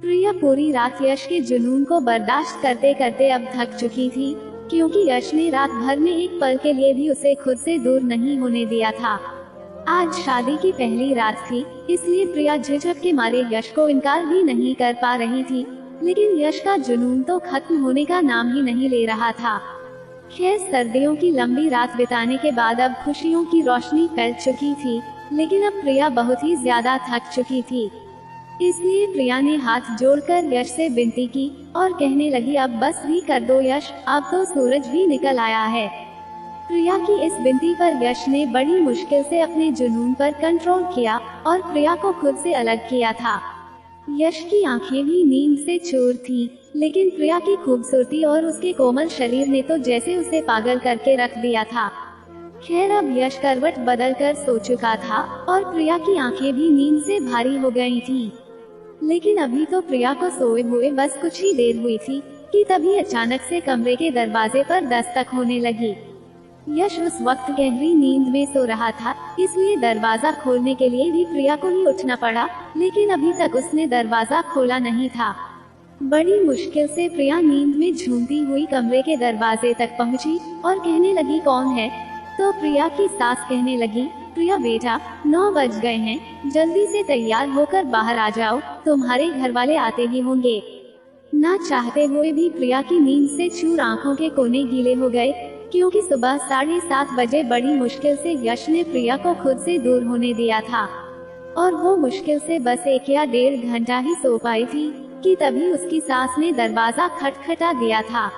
प्रिया पूरी रात यश के जुनून को बर्दाश्त करते करते अब थक चुकी थी, क्योंकि यश ने रात भर में एक पल के लिए भी उसे खुद से दूर नहीं होने दिया था। आज शादी की पहली रात थी, इसलिए प्रिया झिझक के मारे यश को इनकार भी नहीं कर पा रही थी, लेकिन यश का जुनून तो खत्म होने का नाम ही नहीं ले रहा था। खैर, सर्दियों की लंबी रात बिताने के बाद अब खुशियों की रोशनी फैल चुकी थी, लेकिन अब प्रिया बहुत ही ज्यादा थक चुकी थी। इसलिए प्रिया ने हाथ जोड़कर यश से विनती की और कहने लगी, अब बस भी कर दो यश, अब तो सूरज भी निकल आया है। प्रिया की इस विनती पर यश ने बड़ी मुश्किल से अपने जुनून पर कंट्रोल किया और प्रिया को खुद से अलग किया था। यश की आंखें भी नींद से चूर थीं, लेकिन प्रिया की खूबसूरती और उसके कोमल शरीर ने तो जैसे उसे पागल करके रख दिया था। खैर, अब यश करवट बदलकर सो चुका था और प्रिया की आंखें भी नींद से भारी हो गई थीं। लेकिन अभी तो प्रिया को सोए हुए बस कुछ ही देर हुई थी कि तभी अचानक से कमरे के दरवाजे पर दस्तक होने लगी। यश उस वक्त गहरी नींद में सो रहा था, इसलिए दरवाजा खोलने के लिए भी प्रिया को ही उठना पड़ा, लेकिन अभी तक उसने दरवाजा खोला नहीं था। बड़ी मुश्किल से प्रिया नींद में झूमती हुई कमरे के दरवाजे तक पहुंची और कहने लगी, कौन है? तो प्रिया की सास कहने लगी, प्रिया बेटा, 9 बज गए हैं, जल्दी से तैयार होकर बाहर आ जाओ, तुम्हारे घर वाले आते ही होंगे। ना चाहते हुए भी प्रिया की नींद से चूर आंखों के कोने गीले हो गए, क्योंकि सुबह 7:30 बजे बड़ी मुश्किल से यश ने प्रिया को खुद से दूर होने दिया था, और वो मुश्किल से बस 1 या 1.5 घंटा ही सो पाई थी कि तभी उसकी सास ने दरवाजा खटखटा दिया था।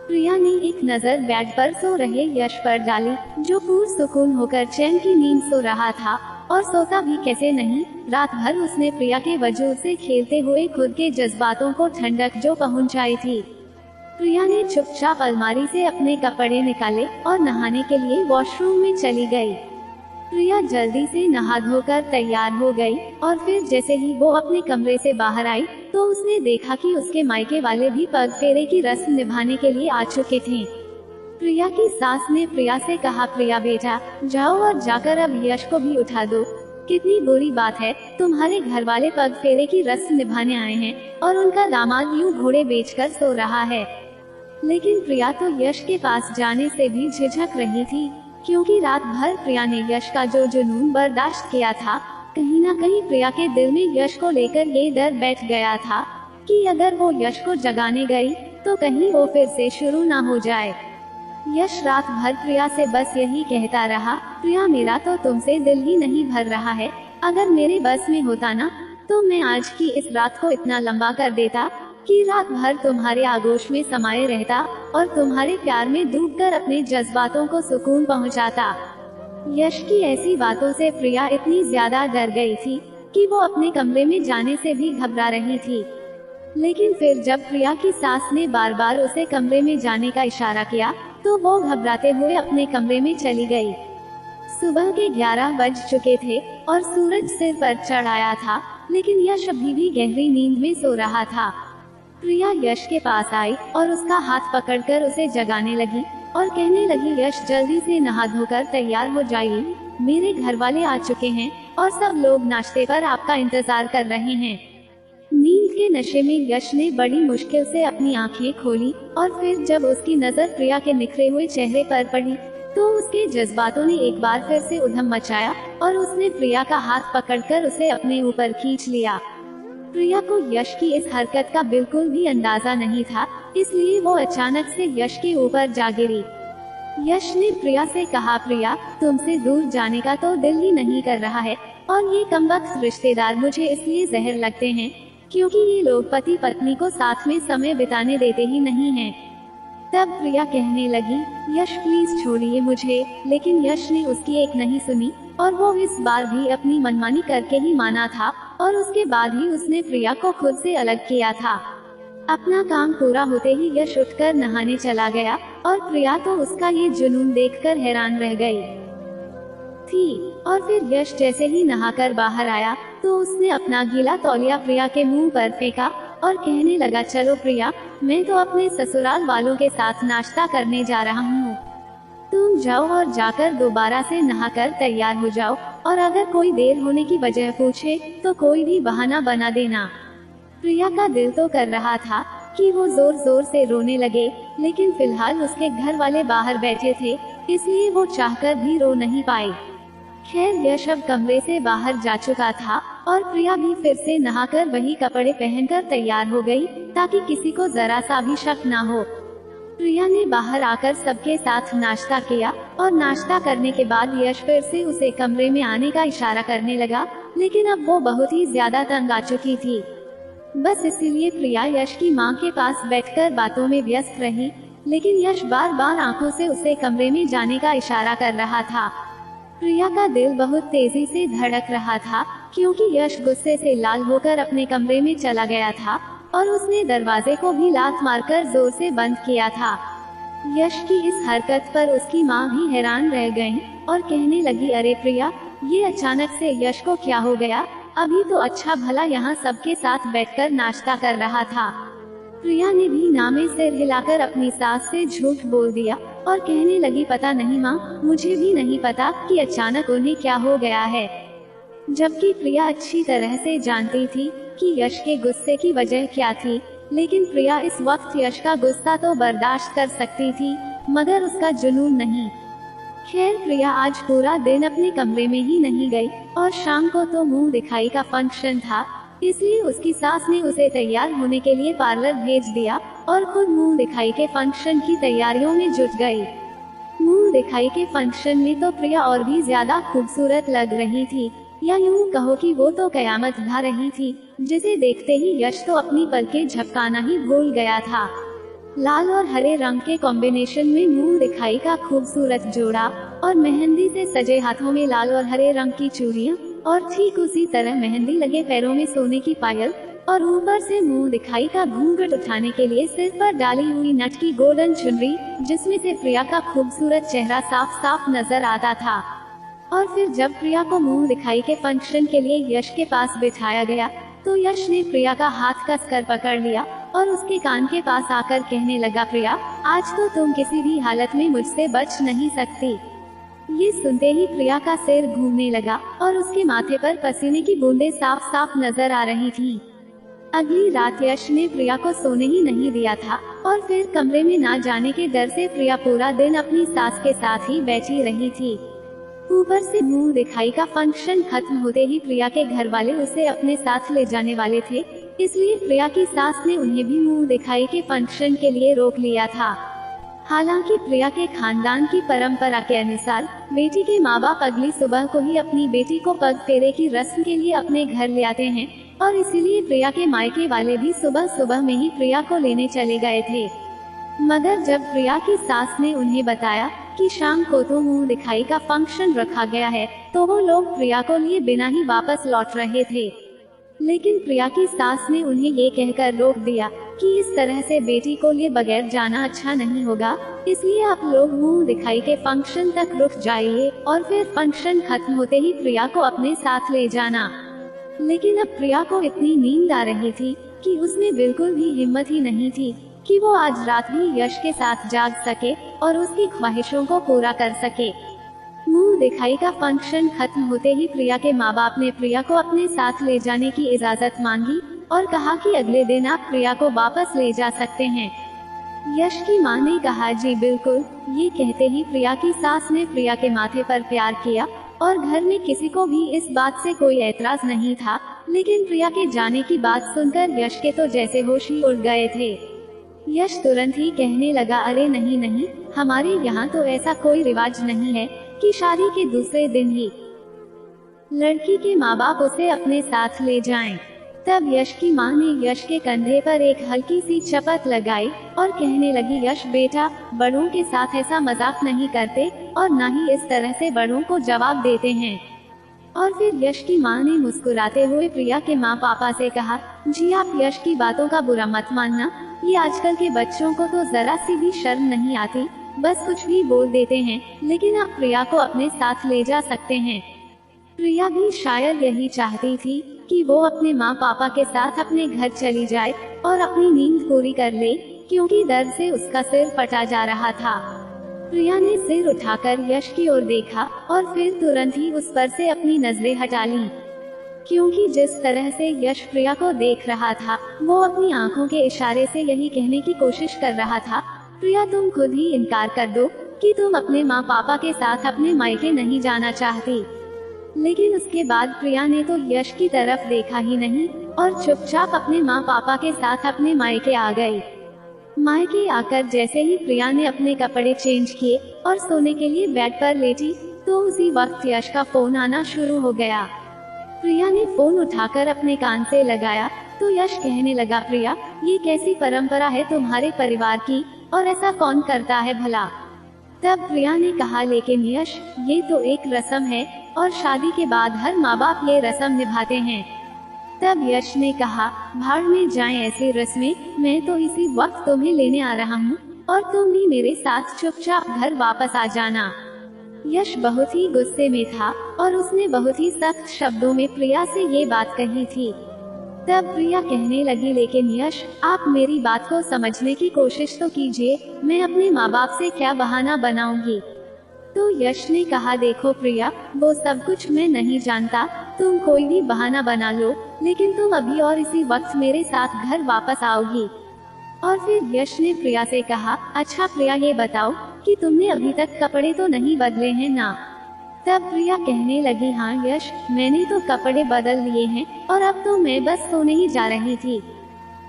प्रिया ने एक नजर बेड पर सो रहे यश पर डाली, जो पुरसुकून होकर चैन की नींद सो रहा था, और सोता भी कैसे नहीं। रात भर उसने प्रिया के वजूद से खेलते हुए खुद के जज्बातों को ठंडक जो पहुंचाई थी। प्रिया ने चुपचाप अलमारी से अपने कपड़े निकाले और नहाने के लिए वॉशरूम में चली गई। प्रिया जल्दी से नहा धोकर तैयार हो गई और फिर जैसे ही वो अपने कमरे से बाहर आई तो उसने देखा कि उसके मायके वाले भी पग फेरे की रस्म निभाने के लिए आ चुके थे। प्रिया की सास ने प्रिया से कहा, प्रिया बेटा, जाओ और जाकर अब यश को भी उठा दो। कितनी बुरी बात है, तुम्हारे घर वाले पग फेरे की रस्म निभाने आए हैं और उनका दामाद यूं घोड़े बेचकर सो रहा है। लेकिन प्रिया तो यश के पास जाने से भी झिझक रही थी, क्योंकि रात भर प्रिया ने यश का जो जुनून बर्दाश्त किया था, कहीं न कहीं प्रिया के दिल में यश को लेकर ये डर बैठ गया था कि अगर वो यश को जगाने गई तो कहीं वो फिर से शुरू ना हो जाए। यश रात भर प्रिया से बस यही कहता रहा, प्रिया मेरा तो तुमसे दिल ही नहीं भर रहा है, अगर मेरे बस में होता ना तो मैं आज की इस रात को इतना लंबा कर देता कि रात भर तुम्हारे आगोश में समाये रहता और तुम्हारे प्यार में डूबकर अपने जज्बातों को सुकून पहुंचाता। यश की ऐसी बातों से प्रिया इतनी ज्यादा डर गई थी कि वो अपने कमरे में जाने से भी घबरा रही थी। लेकिन फिर जब प्रिया की सास ने बार बार उसे कमरे में जाने का इशारा किया तो वो घबराते हुए अपने कमरे में चली गई। सुबह के 11 बज चुके थे और सूरज सिर पर चढ़ आया था, लेकिन यश अभी भी गहरी नींद में सो रहा था। प्रिया यश के पास आई और उसका हाथ पकड़कर उसे जगाने लगी और कहने लगी, यश जल्दी से नहा धोकर तैयार हो जाइए, मेरे घर वाले आ चुके हैं और सब लोग नाश्ते पर आपका इंतजार कर रहे हैं। नींद के नशे में यश ने बड़ी मुश्किल से अपनी आंखें खोली और फिर जब उसकी नजर प्रिया के निखरे हुए चेहरे पर पड़ी तो उसके जज्बातों ने एक बार फिर से उधम मचाया और उसने प्रिया का हाथ पकड़कर उसे अपने ऊपर खींच लिया। प्रिया को यश की इस हरकत का बिल्कुल भी अंदाजा नहीं था, इसलिए वो अचानक से यश के ऊपर जा गिरी। यश ने प्रिया से कहा, प्रिया तुमसे दूर जाने का तो दिल ही नहीं कर रहा है, और ये कमबख्त रिश्तेदार मुझे इसलिए जहर लगते हैं क्योंकि ये लोग पति पत्नी को साथ में समय बिताने देते ही नहीं हैं। तब प्रिया कहने लगी, यश प्लीज छोड़िए मुझे, लेकिन यश ने उसकी एक नहीं सुनी और वो इस बार भी अपनी मनमानी करके ही माना था और उसके बाद ही उसने प्रिया को खुद से अलग किया था। अपना काम पूरा होते ही यश उठकर नहाने चला गया और प्रिया तो उसका ये जुनून देखकर हैरान रह गई थी। और फिर यश जैसे ही नहाकर बाहर आया तो उसने अपना गीला तौलिया प्रिया के मुंह पर फेंका और कहने लगा, चलो प्रिया, मैं तो अपने ससुराल वालों के साथ नाश्ता करने जा रहा हूँ, तुम जाओ और जाकर दोबारा से नहाकर तैयार हो जाओ, और अगर कोई देर होने की वजह पूछे तो कोई भी बहाना बना देना। प्रिया का दिल तो कर रहा था कि वो जोर जोर से रोने लगे, लेकिन फिलहाल उसके घर वाले बाहर बैठे थे, इसलिए वो चाहकर भी रो नहीं पाई। खैर यश अब कमरे से बाहर जा चुका था और प्रिया भी फिर से नहाकर वही कपड़े पहनकर तैयार हो गई, ताकि किसी को जरा सा भी शक ना हो। प्रिया ने बाहर आकर सबके साथ नाश्ता किया और नाश्ता करने के बाद यश फिर से उसे कमरे में आने का इशारा करने लगा, लेकिन अब वो बहुत ही ज्यादा तंग आ चुकी थी। बस इसीलिए प्रिया यश की माँ के पास बैठकर बातों में व्यस्त रही, लेकिन यश बार बार आंखों से उसे कमरे में जाने का इशारा कर रहा था। प्रिया का दिल बहुत तेजी से धड़क रहा था, क्योंकि यश गुस्से से लाल होकर अपने कमरे में चला गया था और उसने दरवाजे को भी लात मारकर जोर से बंद किया था। यश की इस हरकत पर उसकी माँ भी हैरान रह गईं और कहने लगी, अरे प्रिया, ये अचानक से यश को क्या हो गया? अभी तो अच्छा भला यहाँ सबके साथ बैठकर नाश्ता कर रहा था। प्रिया ने भी ना में सिर हिलाकर अपनी सास से झूठ बोल दिया और कहने लगी, पता नहीं माँ, मुझे भी नहीं पता कि अचानक उन्हें क्या हो गया है। जबकि प्रिया अच्छी तरह से जानती थी कि यश के गुस्से की वजह क्या थी, लेकिन प्रिया इस वक्त यश का गुस्सा तो बर्दाश्त कर सकती थी, मगर उसका जुनून नहीं। खैर प्रिया आज पूरा दिन अपने कमरे में ही नहीं गई और शाम को तो मुंह दिखाई का फंक्शन था, इसलिए उसकी सास ने उसे तैयार होने के लिए पार्लर भेज दिया और खुद मुंह दिखाई के फंक्शन की तैयारियों में जुट गई। मुंह दिखाई के फंक्शन में तो प्रिया और भी ज्यादा खूबसूरत लग रही थी, या यूं कहो कि वो तो कयामत ढा रही थी, जिसे देखते ही यश तो अपनी पलकें झपकाना ही भूल गया था। लाल और हरे रंग के कॉम्बिनेशन में मुंह दिखाई का खूबसूरत जोड़ा और मेहंदी से सजे हाथों में लाल और हरे रंग की चूड़ियां और ठीक उसी तरह मेहंदी लगे पैरों में सोने की पायल और ऊपर से मुंह दिखाई का घूंघट उठाने के लिए सिर पर डाली हुई नट की गोल्डन चुनरी, जिसमें से प्रिया का खूबसूरत चेहरा साफ साफ नजर आता था। और फिर जब प्रिया को मुंह दिखाई के फंक्शन के लिए यश के पास बिठाया गया, तो यश ने प्रिया का हाथ कसकर पकड़ लिया और उसके कान के पास आकर कहने लगा, प्रिया, आज तो तुम किसी भी हालत में मुझसे बच नहीं सकती। ये सुनते ही प्रिया का सिर घूमने लगा और उसके माथे पर पसीने की बूंदें साफ साफ नजर आ रही थीं। अगली रात यश ने प्रिया को सोने ही नहीं दिया था और फिर कमरे में ना जाने के डर से प्रिया पूरा दिन अपनी सास के साथ ही बैठी रही थी। ऊपर से मुंह दिखाई का फंक्शन खत्म होते ही प्रिया के घर वाले उसे अपने साथ ले जाने वाले थे, इसलिए प्रिया की सास ने उन्हें भी मुंह दिखाई के फंक्शन के लिए रोक लिया था। हालांकि प्रिया के खानदान की परंपरा के अनुसार बेटी के माँ बाप अगली सुबह को ही अपनी बेटी को पग फेरे की रस्म के लिए अपने घर ले आते हैं और इसीलिए प्रिया के मायके वाले भी सुबह सुबह में ही प्रिया को लेने चले गए थे। मगर जब प्रिया की सास ने उन्हें बताया कि शाम को तो मुंह दिखाई का फंक्शन रखा गया है, तो वो लोग प्रिया को लिए बिना ही वापस लौट रहे थे। लेकिन प्रिया की सास ने उन्हें ये कहकर रोक दिया कि इस तरह से बेटी को लिए बगैर जाना अच्छा नहीं होगा, इसलिए आप लोग मुंह दिखाई के फंक्शन तक रुक जाइए और फिर फंक्शन खत्म होते ही प्रिया को अपने साथ ले जाना। लेकिन अब प्रिया को इतनी नींद आ रही थी कि उसमें बिल्कुल भी हिम्मत ही नहीं थी कि वो आज रात भी यश के साथ जाग सके और उसकी ख्वाहिशों को पूरा कर सके। मुंह दिखाई का फंक्शन खत्म होते ही प्रिया के माँ बाप ने प्रिया को अपने साथ ले जाने की इजाजत मांगी और कहा कि अगले दिन आप प्रिया को वापस ले जा सकते हैं। यश की माँ ने कहा, जी बिल्कुल। ये कहते ही प्रिया की सास ने प्रिया के माथे पर प्यार किया और घर में किसी को भी इस बात से कोई ऐतराज नहीं था, लेकिन प्रिया के जाने की बात सुनकर यश के तो जैसे होश ही उड़ गए थे। यश तुरंत ही कहने लगा, अरे नहीं नहीं, हमारे यहाँ तो ऐसा कोई रिवाज नहीं है कि शादी के दूसरे दिन ही लड़की के माँ बाप उसे अपने साथ ले जाएं। तब यश की माँ ने यश के कंधे पर एक हल्की सी चपत लगाई और कहने लगी, यश बेटा, बड़ों के साथ ऐसा मजाक नहीं करते और न ही इस तरह से बड़ों को जवाब देते हैं। और फिर यश की माँ ने मुस्कुराते हुए प्रिया के माँ पापा से कहा, जी आप यश की बातों का बुरा मत मानना, ये आजकल के बच्चों को तो जरा सी भी शर्म नहीं आती, बस कुछ भी बोल देते हैं, लेकिन आप प्रिया को अपने साथ ले जा सकते हैं। प्रिया भी शायद यही चाहती थी कि वो अपने माँ पापा के साथ अपने घर चली जाए और अपनी नींद पूरी कर ले, क्योंकि दर्द से उसका सिर फटा जा रहा था। प्रिया ने सिर उठाकर यश की ओर देखा और फिर तुरंत ही उस पर से अपनी नजरें हटा लीं। क्योंकि जिस तरह से यश प्रिया को देख रहा था, वो अपनी आंखों के इशारे से यही कहने की कोशिश कर रहा था, प्रिया तुम खुद ही इनकार कर दो कि तुम अपने माँ पापा के साथ अपने मायके नहीं जाना चाहती। लेकिन उसके बाद प्रिया ने तो यश की तरफ देखा ही नहीं और चुपचाप अपने माँ पापा के साथ अपने मायके आ गई। मायके आकर जैसे ही प्रिया ने अपने कपड़े चेंज किए और सोने के लिए बेड पर लेटी, तो उसी वक्त यश का फोन आना शुरू हो गया। प्रिया ने फोन उठाकर अपने कान से लगाया तो यश कहने लगा, प्रिया ये कैसी परंपरा है तुम्हारे परिवार की, और ऐसा कौन करता है भला। तब प्रिया ने कहा, लेकिन यश ये तो एक रस्म है और शादी के बाद हर माँ बाप ये रस्म निभाते हैं। तब यश ने कहा, भाड़ में जाएं ऐसी रस्में, मैं तो इसी वक्त तुम्हें लेने आ रहा हूँ और तुम भी मेरे साथ चुपचाप घर वापस आ जाना। यश बहुत ही गुस्से में था और उसने बहुत ही सख्त शब्दों में प्रिया से ये बात कही थी। तब प्रिया कहने लगी, लेकिन यश आप मेरी बात को समझने की कोशिश तो कीजिए, मैं अपने माँ बाप से क्या बहाना बनाऊंगी। तो यश ने कहा, देखो प्रिया वो सब कुछ मैं नहीं जानता, तुम कोई भी बहाना बना लो, लेकिन तुम अभी और इसी वक्त मेरे साथ घर वापस आओगी। और फिर यश ने प्रिया से कहा, अच्छा प्रिया ये बताओ कि तुमने अभी तक कपड़े तो नहीं बदले हैं ना। तब प्रिया कहने लगी, हाँ यश मैंने तो कपड़े बदल लिए हैं और अब तो मैं बस सोने ही जा रही थी।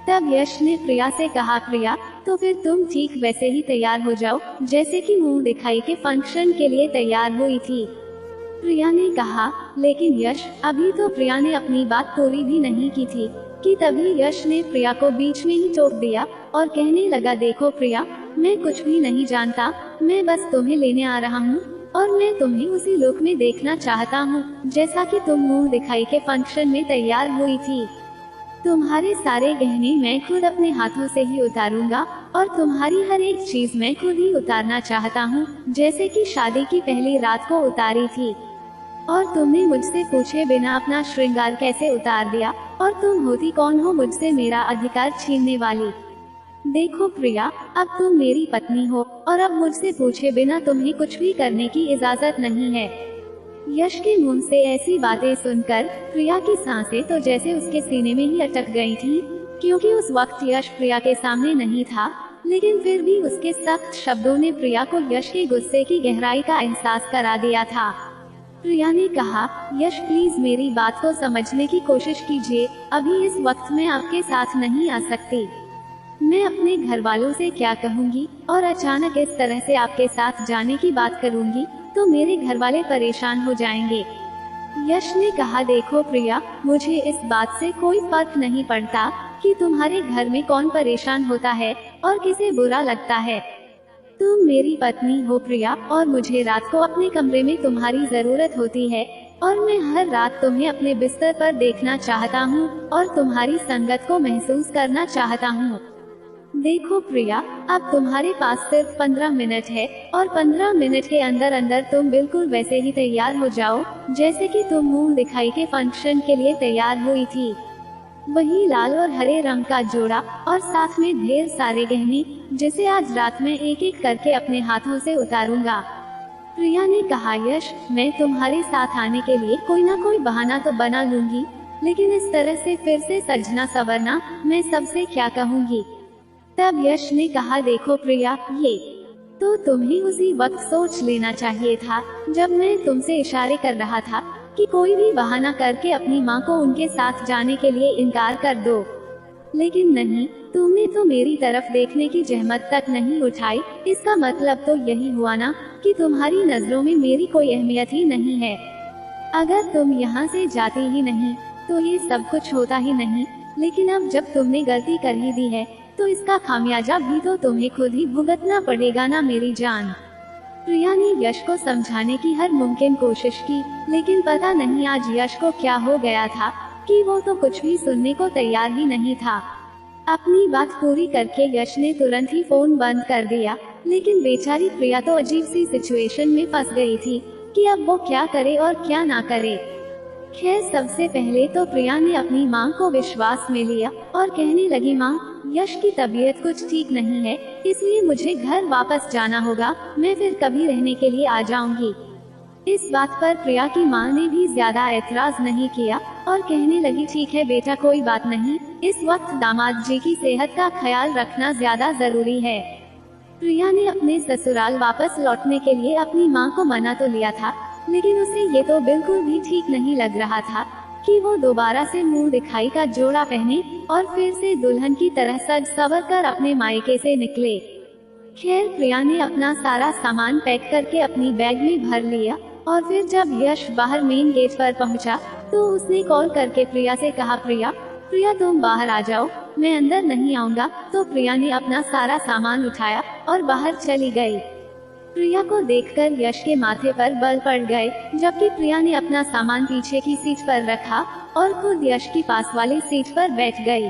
तब यश ने प्रिया से कहा, प्रिया तो फिर तुम ठीक वैसे ही तैयार हो जाओ जैसे कि मुंह दिखाई के फंक्शन के लिए तैयार हुई थी। प्रिया ने कहा, लेकिन यश अभी तो प्रिया ने अपनी बात पूरी भी नहीं की थी कि तभी यश ने प्रिया को बीच में ही टोक दिया और कहने लगा, देखो प्रिया मैं कुछ भी नहीं जानता, मैं बस तुम्हें लेने आ रहा हूँ और मैं तुम्हें उसी लुक में देखना चाहता हूँ जैसा कि तुम मुंह दिखाई के फंक्शन में तैयार हुई थी। तुम्हारे सारे गहने मैं खुद अपने हाथों से ही उतारूंगा और तुम्हारी हर एक चीज मैं खुद ही उतारना चाहता हूँ, जैसे कि शादी की पहली रात को उतारी थी। और तुमने मुझसे पूछे बिना अपना श्रृंगार कैसे उतार दिया, और तुम होती कौन हो मुझसे मेरा अधिकार छीनने वाली। देखो प्रिया अब तुम मेरी पत्नी हो और अब मुझसे पूछे बिना तुम्हें कुछ भी करने की इजाजत नहीं है। यश के मुंह से ऐसी बातें सुनकर प्रिया की सांसें तो जैसे उसके सीने में ही अटक गई थी, क्योंकि उस वक्त यश प्रिया के सामने नहीं था, लेकिन फिर भी उसके सख्त शब्दों ने प्रिया को यश के गुस्से की गहराई का एहसास करा दिया था। प्रिया ने कहा, यश प्लीज मेरी बात को समझने की कोशिश कीजिए, अभी इस वक्त मैं आपके साथ नहीं आ सकती। मैं अपने घर वालों से क्या कहूँगी और अचानक इस तरह से आपके साथ जाने की बात करूँगी तो मेरे घर वाले परेशान हो जाएंगे। यश ने कहा, देखो प्रिया मुझे इस बात से कोई फर्क नहीं पड़ता कि तुम्हारे घर में कौन परेशान होता है और किसे बुरा लगता है। तुम मेरी पत्नी हो प्रिया, और मुझे रात को अपने कमरे में तुम्हारी जरूरत होती है और मैं हर रात तुम्हें अपने बिस्तर पर देखना चाहता हूँ और तुम्हारी संगत को महसूस करना चाहता हूँ। देखो प्रिया अब तुम्हारे पास सिर्फ 15 मिनट है और 15 मिनट के अंदर अंदर तुम बिल्कुल वैसे ही तैयार हो जाओ जैसे कि तुम मुंह दिखाई के फंक्शन के लिए तैयार हुई थी। वही लाल और हरे रंग का जोड़ा और साथ में ढेर सारे गहने, जिसे आज रात में एक एक करके अपने हाथों से उतारूंगा। प्रिया ने कहा, यश मैं तुम्हारे साथ आने के लिए कोई ना कोई बहाना तो बना लूंगी, लेकिन इस तरह से फिर से सजना सवरना मैं सबसे क्या कहूँगी। तब यश ने कहा, देखो प्रिया ये तो तुम्हें उसी वक्त सोच लेना चाहिए था जब मैं तुमसे इशारे कर रहा था कि कोई भी बहाना करके अपनी माँ को उनके साथ जाने के लिए इनकार कर दो, लेकिन नहीं, तुमने तो मेरी तरफ देखने की जहमत तक नहीं उठाई। इसका मतलब तो यही हुआ ना कि तुम्हारी नजरों में मेरी कोई अहमियत ही नहीं है। अगर तुम यहाँ से जाती ही नहीं तो ये सब कुछ होता ही नहीं, लेकिन अब जब तुमने गलती कर ही दी है तो इसका खामियाजा भी तो तुम्हें खुद ही भुगतना पड़ेगा ना मेरी जान। प्रिया ने यश को समझाने की हर मुमकिन कोशिश की, लेकिन पता नहीं आज यश को क्या हो गया था कि वो तो कुछ भी सुनने को तैयार ही नहीं था। अपनी बात पूरी करके यश ने तुरंत ही फोन बंद कर दिया, लेकिन बेचारी प्रिया तो अजीब सी सिचुएशन में फंस गई थी कि अब वो क्या करे और क्या ना करे। खैर सबसे पहले तो प्रिया ने अपनी माँ को विश्वास में लिया और कहने लगी, माँ यश की तबीयत कुछ ठीक नहीं है, इसलिए मुझे घर वापस जाना होगा, मैं फिर कभी रहने के लिए आ जाऊंगी। इस बात पर प्रिया की माँ ने भी ज्यादा एतराज नहीं किया और कहने लगी, ठीक है बेटा, कोई बात नहीं, इस वक्त दामाद जी की सेहत का ख्याल रखना ज्यादा जरूरी है। प्रिया ने अपने ससुराल वापस लौटने के लिए अपनी माँ को मना तो लिया था, लेकिन उसे ये तो बिल्कुल भी ठीक नहीं लग रहा था कि वो दोबारा से मुंह दिखाई का जोड़ा पहने और फिर से दुल्हन की तरह सज संवर कर अपने मायके से निकले। खैर, प्रिया ने अपना सारा सामान पैक करके अपनी बैग में भर लिया और फिर जब यश बाहर मेन गेट पर पहुंचा तो उसने कॉल करके प्रिया से कहा, प्रिया तुम बाहर आ जाओ, मैं अंदर नहीं आऊंगा। तो प्रिया ने अपना सारा सामान उठाया और बाहर चली गई। प्रिया को देखकर यश के माथे पर बल पड़ गए, जबकि प्रिया ने अपना सामान पीछे की सीट पर रखा और खुद यश की पास वाली सीट पर बैठ गई।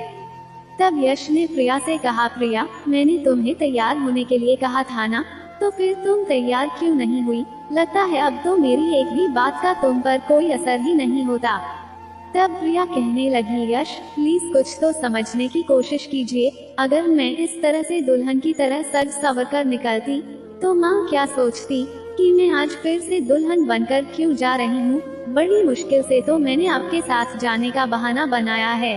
तब यश ने प्रिया से कहा, प्रिया, मैंने तुम्हें तैयार होने के लिए कहा था ना, तो फिर तुम तैयार क्यों नहीं हुई? लगता है अब तो मेरी एक भी बात का तुम पर कोई असर ही नहीं होता। तब प्रिया कहने लगी, यश प्लीज कुछ तो समझने की कोशिश कीजिए, अगर मैं इस तरह से दुल्हन की तरह सज संवर कर निकलती तो माँ क्या सोचती कि मैं आज फिर से दुल्हन बनकर क्यों जा रही हूँ। बड़ी मुश्किल से तो मैंने आपके साथ जाने का बहाना बनाया है।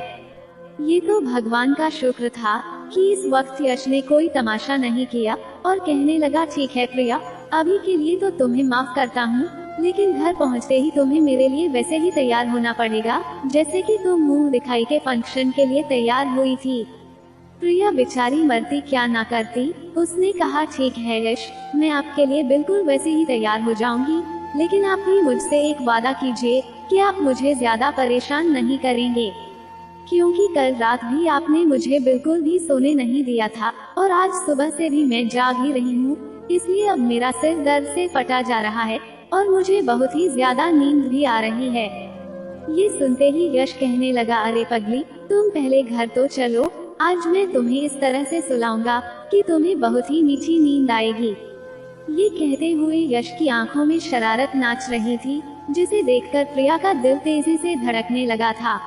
ये तो भगवान का शुक्र था कि इस वक्त यश ने कोई तमाशा नहीं किया और कहने लगा, ठीक है प्रिया, अभी के लिए तो तुम्हें माफ करता हूँ, लेकिन घर पहुँचते ही तुम्हें मेरे लिए वैसे ही तैयार होना पड़ेगा जैसे कि तुम मुंह दिखाई के फंक्शन के लिए तैयार हुई थी। प्रिया बेचारी मरती क्या ना करती। उसने कहा, ठीक है यश, मैं आपके लिए बिल्कुल वैसे ही तैयार हो जाऊंगी, लेकिन आप भी मुझसे एक वादा कीजिए कि आप मुझे ज्यादा परेशान नहीं करेंगे, क्योंकि कल रात भी आपने मुझे बिल्कुल भी सोने नहीं दिया था और आज सुबह से भी मैं जाग ही रही हूँ, इसलिए अब मेरा सिर दर्द से फटा जा रहा है और मुझे बहुत ही ज्यादा नींद भी आ रही है। ये सुनते ही यश कहने लगा, अरे पगली, तुम पहले घर तो चलो, आज मैं तुम्हें इस तरह से सुलाऊंगा कि तुम्हें बहुत ही मीठी नींद आएगी। ये कहते हुए यश की आंखों में शरारत नाच रही थी, जिसे देखकर प्रिया का दिल तेजी से धड़कने लगा था।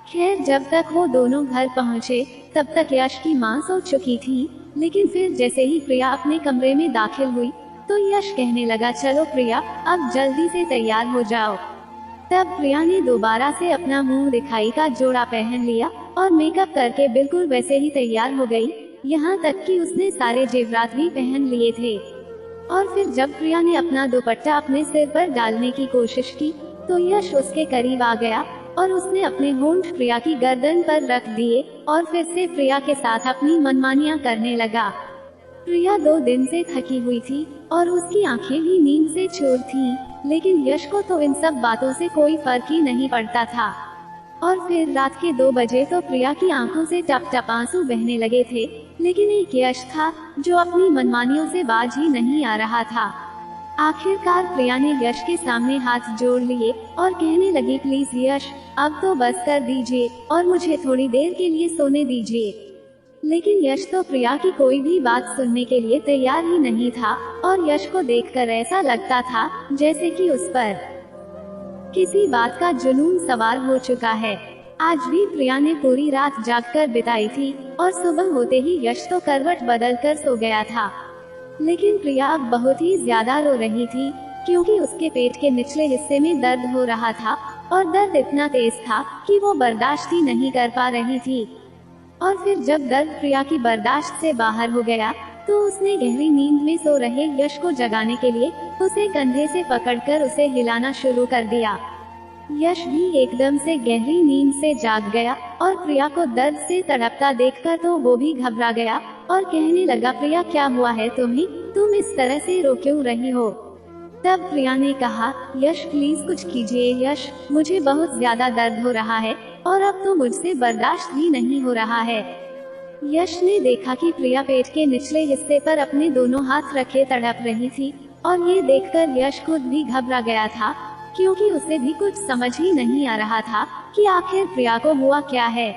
खैर, जब तक वो दोनों घर पहुँचे तब तक यश की माँ सो चुकी थी, लेकिन फिर जैसे ही प्रिया अपने कमरे में दाखिल हुई तो यश कहने लगा, चलो प्रिया, अब जल्दी से तैयार हो जाओ। तब प्रिया ने दोबारा से अपना मुंह दिखाई का जोड़ा पहन लिया और मेकअप करके बिल्कुल वैसे ही तैयार हो गई, यहाँ तक कि उसने सारे जेवरात भी पहन लिए थे। और फिर जब प्रिया ने अपना दुपट्टा अपने सिर पर डालने की कोशिश की तो यश उसके करीब आ गया और उसने अपने होंठ प्रिया की गर्दन पर रख दिए और फिर से प्रिया के साथ अपनी मनमानियां करने लगा। प्रिया 2 दिन से थकी हुई थी और उसकी आंखें भी नींद से चूर थीं, लेकिन यश को तो इन सब बातों से कोई फर्क ही नहीं पड़ता था। और फिर रात के 2 बजे तो प्रिया की आंखों से टप टप आंसू बहने लगे थे, लेकिन एक यश था जो अपनी मनमानियों से बाज ही नहीं आ रहा था। आखिरकार प्रिया ने यश के सामने हाथ जोड़ लिए और कहने लगी, प्लीज यश, अब तो बस कर दीजिए और मुझे थोड़ी देर के लिए सोने दीजिए। लेकिन यश तो प्रिया की कोई भी बात सुनने के लिए तैयार ही नहीं था और यश को देखकर ऐसा लगता था जैसे कि उस पर किसी बात का जुनून सवार हो चुका है। आज भी प्रिया ने पूरी रात जागकर बिताई थी और सुबह होते ही यश तो करवट बदलकर सो गया था, लेकिन प्रिया अब बहुत ही ज्यादा रो रही थी क्योंकि उसके पेट के निचले हिस्से में दर्द हो रहा था और दर्द इतना तेज था कि वो बर्दाश्त ही नहीं कर पा रही थी। और फिर जब दर्द प्रिया की बर्दाश्त से बाहर हो गया तो उसने गहरी नींद में सो रहे यश को जगाने के लिए उसे कंधे से पकड़कर उसे हिलाना शुरू कर दिया। यश भी एकदम से गहरी नींद से जाग गया और प्रिया को दर्द से तड़पता देखकर तो वो भी घबरा गया और कहने लगा, प्रिया क्या हुआ है तुम्हें, तुम इस तरह से रो क्यों रही हो? तब प्रिया ने कहा, यश प्लीज कुछ कीजिए यश, मुझे बहुत ज्यादा दर्द हो रहा है और अब तो मुझसे बर्दाश्त भी नहीं हो रहा है। यश ने देखा कि प्रिया पेट के निचले हिस्से पर अपने दोनों हाथ रखे तड़प रही थी और ये देखकर यश खुद भी घबरा गया था, क्योंकि उसे भी कुछ समझ ही नहीं आ रहा था कि आखिर प्रिया को हुआ क्या है।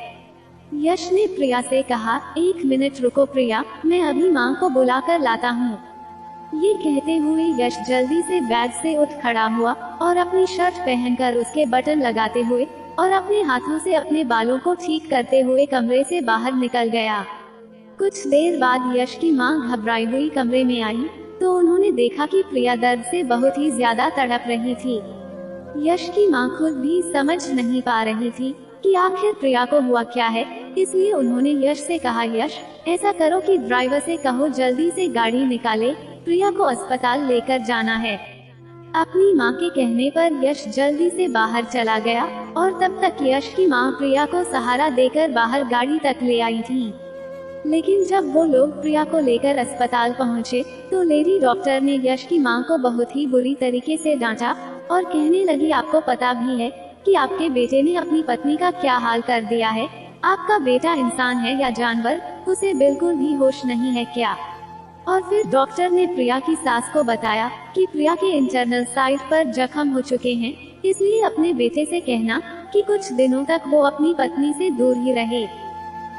यश ने प्रिया से कहा, 1 मिनट रुको प्रिया, मैं अभी माँ को बुला कर लाता हूँ। ये कहते हुए यश जल्दी से बैग से उठ खड़ा हुआ और अपनी शर्ट पहनकर उसके बटन लगाते हुए और अपने हाथों से अपने बालों को ठीक करते हुए कमरे से बाहर निकल गया। कुछ देर बाद यश की माँ घबराई हुई कमरे में आई तो उन्होंने देखा कि प्रिया दर्द से बहुत ही ज्यादा तड़प रही थी। यश की माँ खुद भी समझ नहीं पा रही थी कि आखिर प्रिया को हुआ क्या है, इसलिए उन्होंने यश से कहा, यश ऐसा करो कि ड्राइवर से कहो जल्दी से गाड़ी निकाले, प्रिया को अस्पताल लेकर जाना है। अपनी माँ के कहने पर यश जल्दी से बाहर चला गया और तब तक यश की माँ प्रिया को सहारा देकर बाहर गाड़ी तक ले आई थी। लेकिन जब वो लोग प्रिया को लेकर अस्पताल पहुँचे तो लेडी डॉक्टर ने यश की माँ को बहुत ही बुरी तरीके से डांटा और कहने लगी, आपको पता भी है कि आपके बेटे ने अपनी पत्नी का क्या हाल कर दिया है? आपका बेटा इंसान है या जानवर? उसे बिल्कुल भी होश नहीं है क्या? और फिर डॉक्टर ने प्रिया की सास को बताया कि प्रिया के इंटरनल साइड पर जख्म हो चुके हैं, इसलिए अपने बेटे से कहना कि कुछ दिनों तक वो अपनी पत्नी से दूर ही रहे।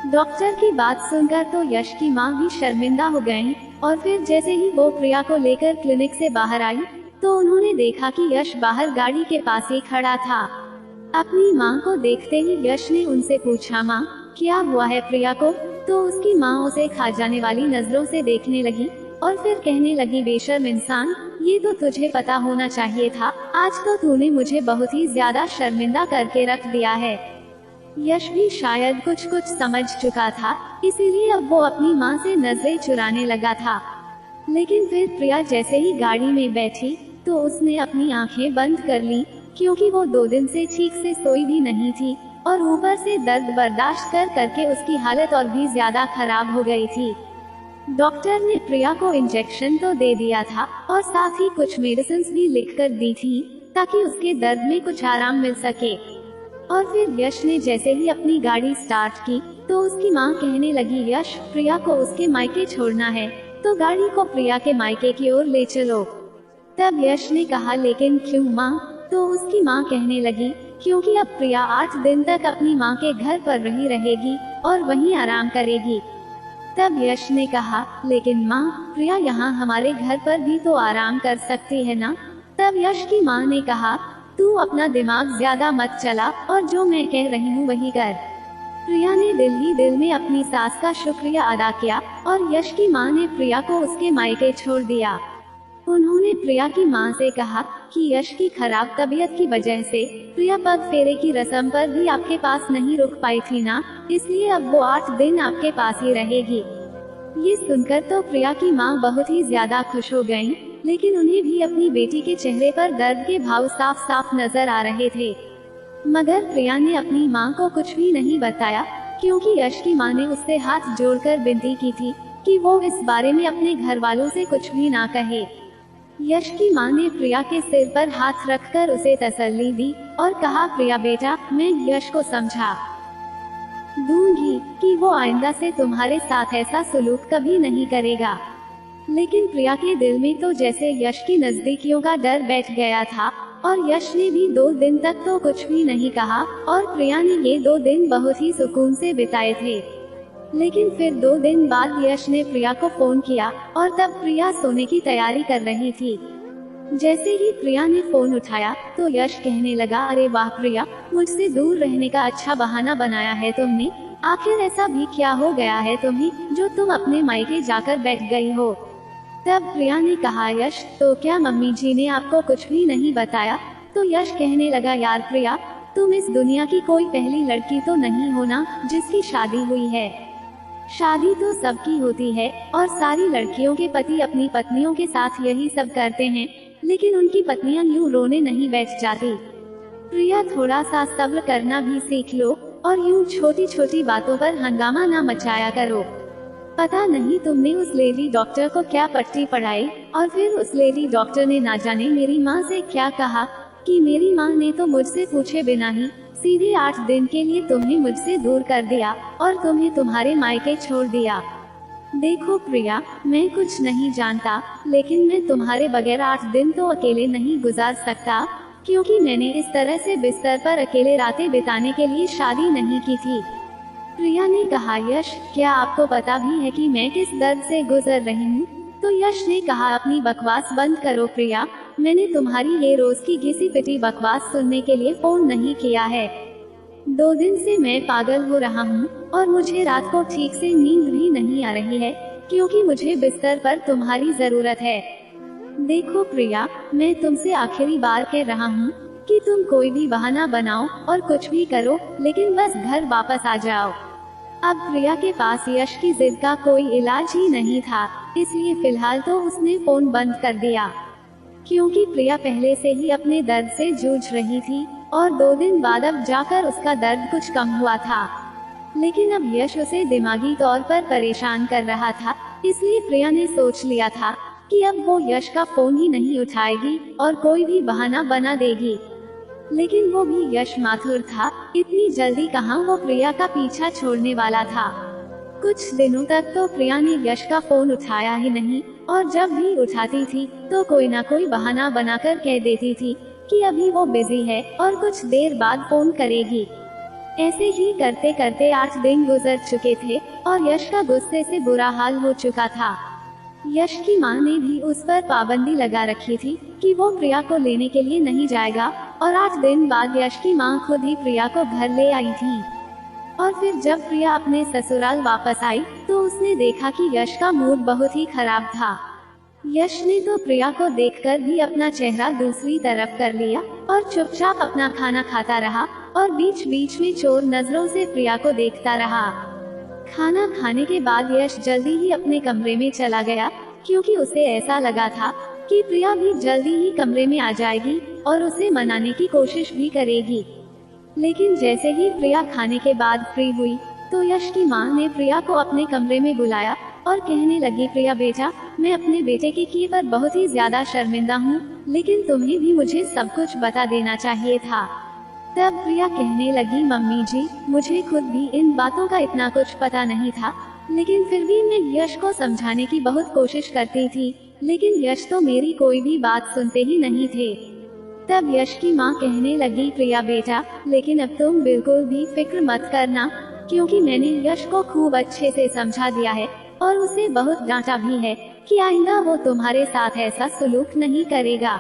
डॉक्टर की बात सुनकर तो यश की माँ भी शर्मिंदा हो गयी और फिर जैसे ही वो प्रिया को लेकर क्लिनिक से बाहर आई तो उन्होंने देखा कि यश बाहर गाड़ी के पास ही खड़ा था। अपनी माँ को देखते ही यश ने उनसे पूछा, माँ क्या हुआ है प्रिया को? तो उसकी माँ उसे खा जाने वाली नजरों से देखने लगी और फिर कहने लगी, बेशर्म इंसान, ये तो तुझे पता होना चाहिए था, आज तो तूने मुझे बहुत ही ज्यादा शर्मिंदा करके रख दिया है। यश भी शायद कुछ समझ चुका था, इसीलिए अब वो अपनी माँ से नजरें चुराने लगा था। लेकिन फिर प्रिया जैसे ही गाड़ी में बैठी तो उसने अपनी आंखें बंद कर ली, क्योंकि वो 2 दिन से ठीक से सोई भी नहीं थी और ऊपर से दर्द बर्दाश्त करके उसकी हालत और भी ज्यादा खराब हो गई थी। डॉक्टर ने प्रिया को इंजेक्शन तो दे दिया था और साथ ही कुछ मेडिसिन भी लिखकर दी थी ताकि उसके दर्द में कुछ आराम मिल सके। और फिर यश ने जैसे ही अपनी गाड़ी स्टार्ट की तो उसकी माँ कहने लगी, यश प्रिया को उसके मायके छोड़ना है तो गाड़ी को प्रिया के मायके की ओर ले चलो। तब यश ने कहा, लेकिन क्यों माँ? तो उसकी माँ कहने लगी, क्योंकि अब प्रिया 8 दिन तक अपनी माँ के घर पर रही रहेगी और वहीं आराम करेगी। तब यश ने कहा, लेकिन माँ प्रिया यहाँ हमारे घर पर भी तो आराम कर सकती है ना? तब यश की माँ ने कहा, तू अपना दिमाग ज्यादा मत चला और जो मैं कह रही हूँ वही कर। प्रिया ने दिल ही दिल में अपनी सास का शुक्रिया अदा किया और यश की माँ ने प्रिया को उसके मायके छोड़ दिया। उन्होंने प्रिया की माँ से कहा कि यश की खराब तबीयत की वजह से प्रिया पग फेरे की रस्म पर भी आपके पास नहीं रुक पाई थी ना, इसलिए अब वो 8 दिन आपके पास ही रहेगी। ये सुनकर तो प्रिया की माँ बहुत ही ज्यादा खुश हो गयी, लेकिन उन्हें भी अपनी बेटी के चेहरे पर दर्द के भाव साफ साफ नजर आ रहे थे। मगर प्रिया ने अपनी माँ को कुछ भी नहीं बताया, क्योंकि यश की माँ ने उससे हाथ जोड़कर विनती की थी कि वो इस बारे में अपने घर वालों से कुछ भी ना कहे। यश की माँ ने प्रिया के सिर पर हाथ रखकर उसे तसल्ली दी और कहा, प्रिया बेटा, मैं यश को समझा दूंगी कि वो आइंदा से तुम्हारे साथ ऐसा सलूक कभी नहीं करेगा। लेकिन प्रिया के दिल में तो जैसे यश की नजदीकियों का डर बैठ गया था और यश ने भी 2 दिन तक तो कुछ भी नहीं कहा और प्रिया ने ये 2 दिन बहुत ही सुकून से बिताए थे। लेकिन फिर 2 दिन बाद यश ने प्रिया को फोन किया और तब प्रिया सोने की तैयारी कर रही थी। जैसे ही प्रिया ने फोन उठाया तो यश कहने लगा, अरे वाह प्रिया, मुझसे दूर रहने का अच्छा बहाना बनाया है तुमने। आखिर ऐसा भी क्या हो गया है तुम्हें जो तुम अपने मायके जाकर बैठ गई हो? तब प्रिया ने कहा, यश तो क्या मम्मी जी ने आपको कुछ भी नहीं बताया? तो यश कहने लगा, यार प्रिया, तुम इस दुनिया की कोई पहली लड़की तो नहीं हो ना जिसकी शादी हुई है। शादी तो सबकी होती है और सारी लड़कियों के पति अपनी पत्नियों के साथ यही सब करते हैं, लेकिन उनकी पत्नियां यूं रोने नहीं बैठ जाती। प्रिया, थोड़ा सा सब्र करना भी सीख लो और यूं छोटी छोटी बातों पर हंगामा ना मचाया करो। पता नहीं तुमने उस लेडी डॉक्टर को क्या पट्टी पढ़ाई और फिर उस लेडी डॉक्टर ने ना जाने मेरी माँ से क्या कहा कि मेरी माँ ने तो मुझसे पूछे बिना ही सीधे 8 दिन के लिए तुम्हें मुझसे दूर कर दिया और तुम्हें तुम्हारे मायके छोड़ दिया। देखो प्रिया, मैं कुछ नहीं जानता, लेकिन मैं तुम्हारे बगैर 8 दिन तो अकेले नहीं गुजार सकता, क्योंकि मैंने इस तरह से बिस्तर पर अकेले रातें बिताने के लिए शादी नहीं की थी। प्रिया ने कहा, यश, क्या आपको पता भी है कि मैं किस दर्द से गुजर रही हूँ? तो यश ने कहा, अपनी बकवास बंद करो प्रिया, मैंने तुम्हारी ये रोज की घिसी पिटी बकवास सुनने के लिए फोन नहीं किया है। 2 दिन से मैं पागल हो रहा हूँ और मुझे रात को ठीक से नींद भी नहीं आ रही है, क्योंकि मुझे बिस्तर पर तुम्हारी जरूरत है। देखो प्रिया, मैं तुमसे आखिरी बार कह रहा हूँ कि तुम कोई भी बहाना बनाओ और कुछ भी करो, लेकिन बस घर वापस आ जाओ। अब प्रिया के पास यश की जिद का कोई इलाज ही नहीं था, इसलिए फिलहाल तो उसने फोन बंद कर दिया। क्योंकि प्रिया पहले से ही अपने दर्द से जूझ रही थी और 2 दिन बाद अब जाकर उसका दर्द कुछ कम हुआ था। लेकिन अब यश उसे दिमागी तौर पर परेशान कर रहा था, इसलिए प्रिया ने सोच लिया था कि अब वो यश का फोन ही नहीं उठाएगी और कोई भी बहाना बना देगी। लेकिन वो भी यश माथुर था, इतनी जल्दी कहाँ वो प्रिया का पीछा छोड़ने वाला था। कुछ दिनों तक तो प्रिया ने यश का फोन उठाया ही नहीं, और जब भी उठाती थी तो कोई ना कोई बहाना बनाकर कह देती थी कि अभी वो बिजी है और कुछ देर बाद फोन करेगी। ऐसे ही करते करते 8 दिन गुजर चुके थे और यश का गुस्से से बुरा हाल हो चुका था। यश की मां ने भी उस पर पाबंदी लगा रखी थी कि वो प्रिया को लेने के लिए नहीं जाएगा, और 8 दिन बाद यश की मां खुद ही प्रिया को घर ले आई थी। और फिर जब प्रिया अपने ससुराल वापस आई तो उसने देखा कि यश का मूड बहुत ही खराब था। यश ने तो प्रिया को देखकर भी अपना चेहरा दूसरी तरफ कर लिया और चुपचाप अपना खाना खाता रहा और बीच बीच में चोर नजरों से प्रिया को देखता रहा। खाना खाने के बाद यश जल्दी ही अपने कमरे में चला गया, क्योंकि उसे ऐसा लगा था कि प्रिया भी जल्दी ही कमरे में आ जाएगी और उसे मनाने की कोशिश भी करेगी। लेकिन जैसे ही प्रिया खाने के बाद फ्री हुई तो यश की मां ने प्रिया को अपने कमरे में बुलाया और कहने लगी, प्रिया बेटा, मैं अपने बेटे के किए पर बहुत ही ज्यादा शर्मिंदा हूँ, लेकिन तुम्हें भी मुझे सब कुछ बता देना चाहिए था। तब प्रिया कहने लगी, मम्मी जी, मुझे खुद भी इन बातों का इतना कुछ पता नहीं था, लेकिन फिर भी मैं यश को समझाने की बहुत कोशिश करती थी, लेकिन यश तो मेरी कोई भी बात सुनते ही नहीं थे। तब यश की मां कहने लगी, प्रिया बेटा, लेकिन अब तुम बिल्कुल भी फिक्र मत करना, क्योंकि मैंने यश को खूब अच्छे से समझा दिया है और उसे बहुत डांटा भी है कि आइंदा वो तुम्हारे साथ ऐसा सलूक नहीं करेगा।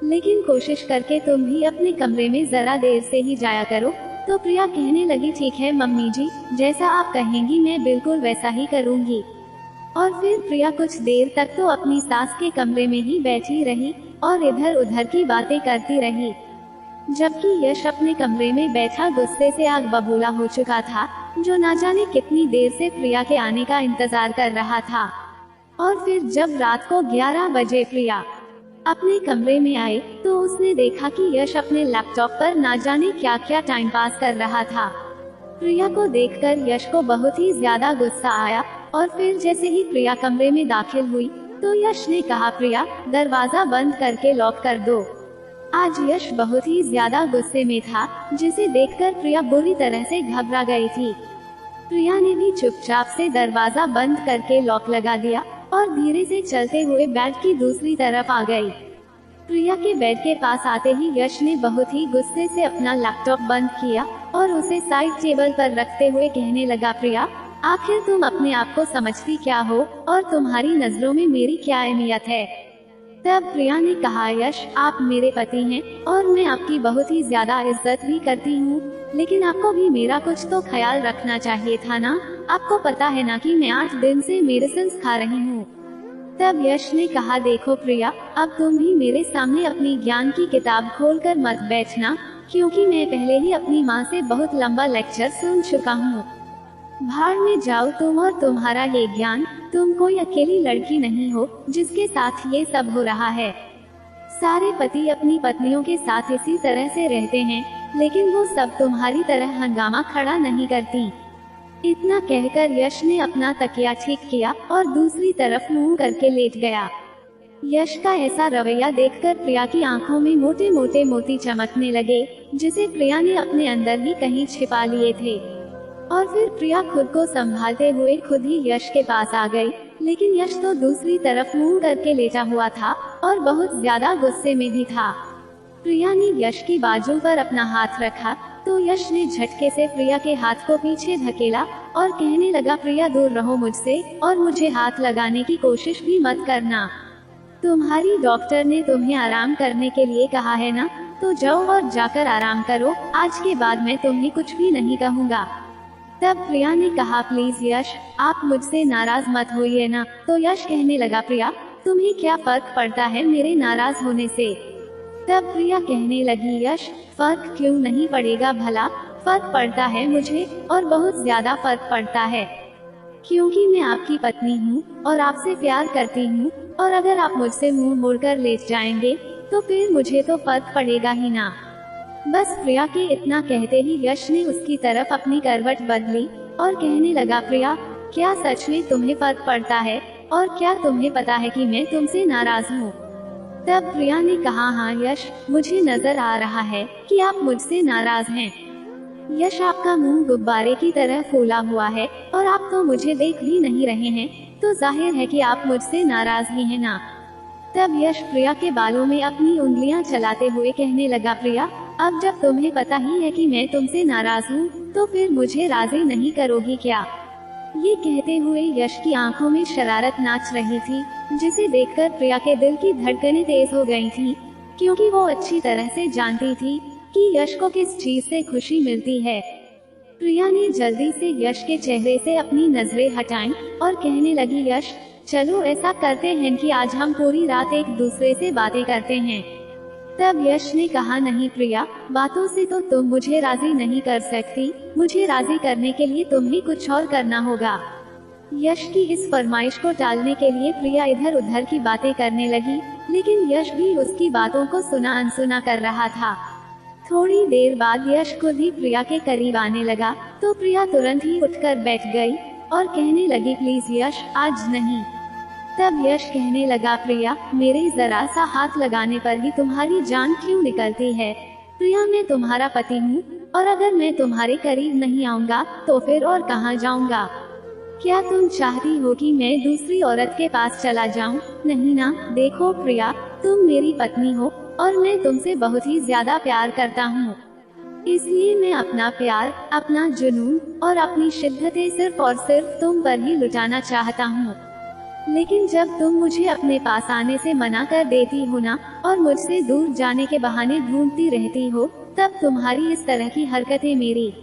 लेकिन कोशिश करके तुम भी अपने कमरे में जरा देर से ही जाया करो। तो प्रिया कहने लगी, ठीक है मम्मी जी, जैसा आप कहेंगी मैं बिल्कुल वैसा ही करूँगी। और फिर प्रिया कुछ देर तक तो अपनी सास के कमरे में ही बैठी रही और इधर उधर की बातें करती रही, जबकि यश अपने कमरे में बैठा गुस्से से आग बबूला हो चुका था, जो ना जाने कितनी देर से प्रिया के आने का इंतजार कर रहा था। और फिर जब रात को 11 बजे प्रिया अपने कमरे में आई तो उसने देखा कि यश अपने लैपटॉप पर ना जाने क्या क्या टाइम पास कर रहा था। प्रिया को देखकर यश को बहुत ही ज्यादा गुस्सा आया, और फिर जैसे ही प्रिया कमरे में दाखिल हुई तो यश ने कहा, प्रिया, दरवाजा बंद करके लॉक कर दो। आज यश बहुत ही ज्यादा गुस्से में था, जिसे देखकर प्रिया बुरी तरह से घबरा गई थी। प्रिया ने भी चुपचाप से दरवाजा बंद करके लॉक लगा दिया और धीरे से चलते हुए बेड की दूसरी तरफ आ गई। प्रिया के बेड के पास आते ही यश ने बहुत ही गुस्से से अपना लैपटॉप बंद किया और उसे साइड टेबल पर रखते हुए कहने लगा, प्रिया, आखिर तुम अपने आप को समझती क्या हो और तुम्हारी नजरों में मेरी क्या अहमियत है। तब प्रिया ने कहा, यश, आप मेरे पति हैं और मैं आपकी बहुत ही ज्यादा इज्जत भी करती हूँ, लेकिन आपको भी मेरा कुछ तो ख्याल रखना चाहिए था ना। आपको पता है ना कि मैं 8 दिन से मेडिसिन खा रही हूँ। तब यश ने कहा, देखो प्रिया, अब तुम भी मेरे सामने अपनी ज्ञान की किताब खोलकर मत बैठना, क्योंकि मैं पहले ही अपनी माँ से बहुत लंबा लेक्चर सुन चुका हूँ। भाड़ में जाओ तुम और तुम्हारा ये ज्ञान। तुम कोई अकेली लड़की नहीं हो जिसके साथ ये सब हो रहा है। सारे पति अपनी पत्नियों के साथ इसी तरह से रहते हैं, लेकिन वो सब तुम्हारी तरह हंगामा खड़ा नहीं करती। इतना कहकर यश ने अपना तकिया ठीक किया और दूसरी तरफ मुंह करके लेट गया। यश का ऐसा रवैया देखकर प्रिया की आंखों में मोटे मोटे मोती चमकने लगे, जिसे प्रिया ने अपने अंदर ही कहीं छिपा लिए थे। और फिर प्रिया खुद को संभालते हुए खुद ही यश के पास आ गई, लेकिन यश तो दूसरी तरफ मुंह करके लेटा हुआ था और बहुत ज्यादा गुस्से में भी था। प्रिया ने यश की बाजू पर अपना हाथ रखा तो यश ने झटके से प्रिया के हाथ को पीछे धकेला और कहने लगा, प्रिया, दूर रहो मुझसे और मुझे हाथ लगाने की कोशिश भी मत करना। तुम्हारी डॉक्टर ने तुम्हें आराम करने के लिए कहा है ना, तो जाओ और जाकर आराम करो। आज के बाद मैं तुम्हें कुछ भी नहीं कहूँगा। तब प्रिया ने कहा, प्लीज यश, आप मुझसे नाराज मत होइए ना। तो यश कहने लगा, प्रिया तुम्हें क्या फर्क पड़ता है मेरे नाराज होने से। तब प्रिया कहने लगी, यश फर्क क्यों नहीं पड़ेगा भला, फर्क पड़ता है मुझे, और बहुत ज्यादा फर्क पड़ता है, क्योंकि मैं आपकी पत्नी हूँ और आपसे प्यार करती हूँ, और अगर आप मुझसे मुंह मोड़कर लेट जाएंगे तो फिर मुझे तो फर्क पड़ेगा ही ना। बस प्रिया के इतना कहते ही यश ने उसकी तरफ अपनी करवट बदली और कहने लगा, प्रिया क्या सच में तुम्हें फर्क पड़ता है, और क्या तुम्हें पता है कि मैं तुमसे नाराज हूँ। तब प्रिया ने कहा, हाँ यश, मुझे नजर आ रहा है कि आप मुझसे नाराज हैं। यश आपका मुंह गुब्बारे की तरह फूला हुआ है और आप तो मुझे देख भी नहीं रहे हैं, तो जाहिर है कि आप मुझसे नाराज ही हैं ना। तब यश प्रिया के बालों में अपनी उंगलियां चलाते हुए कहने लगा, प्रिया अब जब तुम्हें पता ही है कि मैं तुमसे नाराज हूँ तो फिर मुझे राजी नहीं करोगी क्या। ये कहते हुए यश की आंखों में शरारत नाच रही थी, जिसे देखकर प्रिया के दिल की धड़कनें तेज हो गई थी, क्योंकि वो अच्छी तरह से जानती थी कि यश को किस चीज से खुशी मिलती है। प्रिया ने जल्दी से यश के चेहरे से अपनी नजरें हटाईं और कहने लगी, यश चलो ऐसा करते हैं कि आज हम पूरी रात एक दूसरे से बातें करते हैं। तब यश ने कहा, नहीं प्रिया, बातों से तो तुम मुझे राजी नहीं कर सकती, मुझे राजी करने के लिए तुम्हें कुछ और करना होगा। यश की इस फरमाइश को टालने के लिए प्रिया इधर उधर की बातें करने लगी, लेकिन यश भी उसकी बातों को सुना अनसुना कर रहा था। थोड़ी देर बाद यश खुद ही प्रिया के करीब आने लगा, तो प्रिया तुरंत ही उठकर बैठ गई और कहने लगी, प्लीज यश आज नहीं। तब यश कहने लगा, प्रिया मेरे जरा सा हाथ लगाने पर ही तुम्हारी जान क्यों निकलती है। प्रिया मैं तुम्हारा पति हूँ, और अगर मैं तुम्हारे करीब नहीं आऊँगा तो फिर और कहाँ जाऊँगा। क्या तुम चाहती हो कि मैं दूसरी औरत के पास चला जाऊँ? नहीं ना। देखो प्रिया, तुम मेरी पत्नी हो और मैं तुमसे बहुत ही ज्यादा प्यार करता हूँ, इसलिए मैं अपना प्यार, अपना जुनून और अपनी शिद्दतें सिर्फ और सिर्फ तुम पर ही लुटाना चाहता हूँ। लेकिन जब तुम मुझे अपने पास आने से मना कर देती हो ना, और मुझसे दूर जाने के बहाने ढूंढती रहती हो, तब तुम्हारी इस तरह की हरकतें मेरी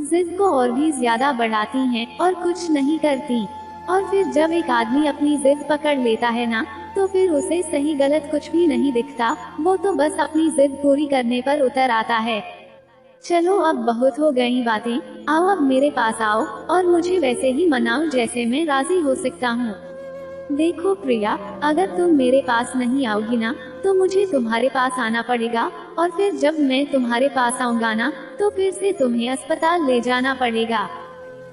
जिद को और भी ज्यादा बढ़ाती हैं और कुछ नहीं करती। और फिर जब एक आदमी अपनी जिद पकड़ लेता है ना, तो फिर उसे सही गलत कुछ भी नहीं दिखता, वो तो बस अपनी जिद पूरी करने पर उतर आता है। चलो अब बहुत हो गई बातें, आओ अब मेरे पास आओ और मुझे वैसे ही मनाओ जैसे मैं राजी हो सकता हूँ। देखो प्रिया, अगर तुम मेरे पास नहीं आओगी ना, तो मुझे तुम्हारे पास आना पड़ेगा, और फिर जब मैं तुम्हारे पास आऊँगा ना, तो फिर से तुम्हें अस्पताल ले जाना पड़ेगा।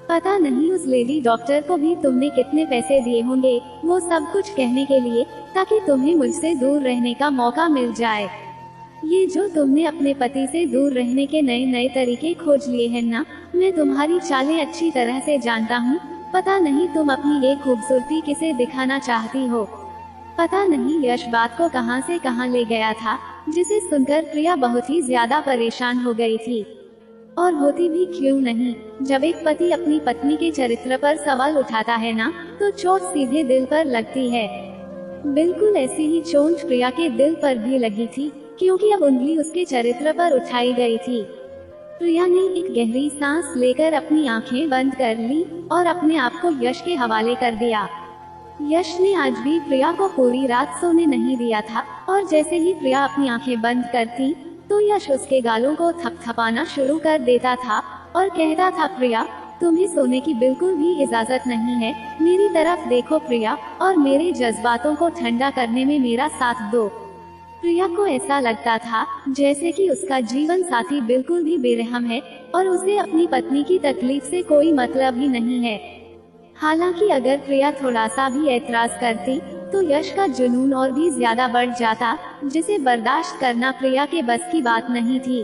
पता नहीं उस लेडी डॉक्टर को भी तुमने कितने पैसे दिए होंगे, वो सब कुछ कहने के लिए, ताकि तुम्हें मुझसे दूर रहने का मौका मिल जाए। ये जो तुमने अपने पति से दूर रहने के नए नए तरीके खोज लिए हैं ना, मैं तुम्हारी चालें अच्छी तरह से जानता हूँ। पता नहीं तुम अपनी ये खूबसूरती किसे दिखाना चाहती हो। पता नहीं यश बात को कहां से कहां ले गया था, जिसे सुनकर प्रिया बहुत ही ज्यादा परेशान हो गई थी। और होती भी क्यों नहीं, जब एक पति अपनी पत्नी के चरित्र पर सवाल उठाता है ना, तो चोट सीधे दिल पर लगती है। बिल्कुल ऐसी ही चोट प्रिया के दिल पर भी लगी थी, क्योंकि अब उंगली उसके चरित्र पर उठाई गई थी। प्रिया ने एक गहरी सांस लेकर अपनी आंखें बंद कर ली और अपने आप को यश के हवाले कर दिया। यश ने आज भी प्रिया को पूरी रात सोने नहीं दिया था, और जैसे ही प्रिया अपनी आंखें बंद करती तो यश उसके गालों को थपथपाना शुरू कर देता था और कहता था, प्रिया तुम्हें सोने की बिल्कुल भी इजाजत नहीं है, मेरी तरफ देखो प्रिया, और मेरे जज्बातों को ठंडा करने में मेरा साथ दो। प्रिया को ऐसा लगता था जैसे कि उसका जीवन साथी बिल्कुल भी बेरहम है और उसे अपनी पत्नी की तकलीफ से कोई मतलब ही नहीं है। हालांकि अगर प्रिया थोड़ा सा भी ऐतराज करती तो यश का जुनून और भी ज्यादा बढ़ जाता, जिसे बर्दाश्त करना प्रिया के बस की बात नहीं थी,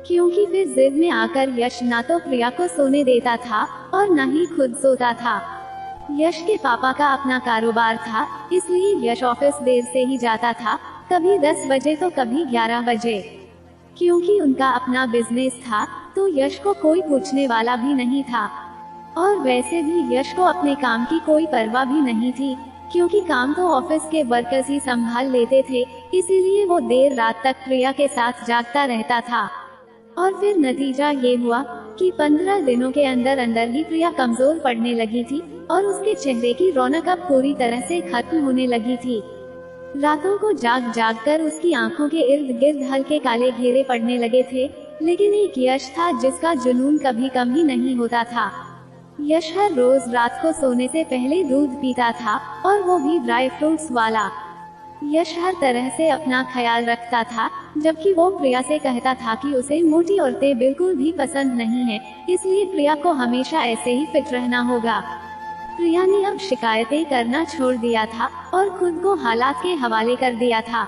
क्योंकि फिर जिद में आकर यश ना तो प्रिया को सोने देता था और न ही खुद सोता था। यश के पापा का अपना कारोबार था, इसलिए यश ऑफिस देर से ही जाता था, कभी 10 बजे तो कभी 11 बजे। क्योंकि उनका अपना बिजनेस था तो यश को कोई पूछने वाला भी नहीं था, और वैसे भी यश को अपने काम की कोई परवाह भी नहीं थी, क्योंकि काम तो ऑफिस के वर्कर्स ही संभाल लेते थे, इसीलिए वो देर रात तक प्रिया के साथ जागता रहता था। और फिर नतीजा ये हुआ कि 15 दिनों के अंदर अंदर ही प्रिया कमजोर पड़ने लगी थी और उसके चेहरे की रौनक अब पूरी तरह से खत्म होने लगी थी। रातों को जाग जाग कर उसकी आंखों के इर्द गिर्द हल्के काले घेरे पड़ने लगे थे, लेकिन एक यश था जिसका जुनून कभी कम ही नहीं होता था। यश हर रोज रात को सोने से पहले दूध पीता था, और वो भी ड्राई फ्रूट्स वाला। यश हर तरह से अपना ख्याल रखता था, जबकि वो प्रिया से कहता था कि उसे मोटी औरतें बिल्कुल भी पसंद नहीं है, इसलिए प्रिया को हमेशा ऐसे ही फिट रहना होगा। प्रिया ने अब शिकायतें करना छोड़ दिया था और खुद को हालात के हवाले कर दिया था।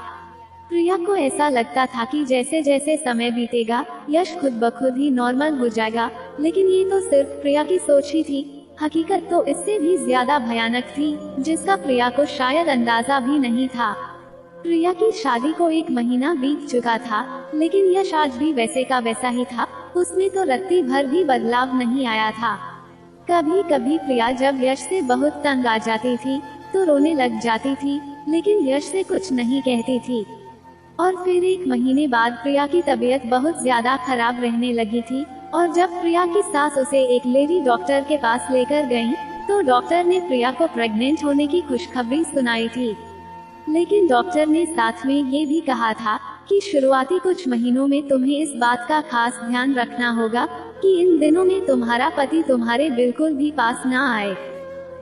प्रिया को ऐसा लगता था कि जैसे जैसे समय बीतेगा यश खुद ब खुद ही नॉर्मल हो जाएगा, लेकिन ये तो सिर्फ प्रिया की सोच ही थी। हकीकत तो इससे भी ज्यादा भयानक थी, जिसका प्रिया को शायद अंदाजा भी नहीं था। प्रिया की शादी को 1 महीना बीत चुका था, लेकिन यश आज भी वैसे का वैसा ही था। उसमें तो रत्ती भर भी बदलाव नहीं आया था। कभी कभी प्रिया जब यश से बहुत तंग आ जाती थी तो रोने लग जाती थी, लेकिन यश से कुछ नहीं कहती थी। और फिर 1 महीने बाद प्रिया की तबीयत बहुत ज्यादा खराब रहने लगी थी, और जब प्रिया की सास उसे एक लेडी डॉक्टर के पास लेकर गयी, तो डॉक्टर ने प्रिया को प्रेग्नेंट होने की खुशखबरी सुनाई थी। लेकिन डॉक्टर ने साथ में ये भी कहा था कि शुरुआती कुछ महीनों में तुम्हें इस बात का खास ध्यान रखना होगा कि इन दिनों में तुम्हारा पति तुम्हारे बिल्कुल भी पास ना आए।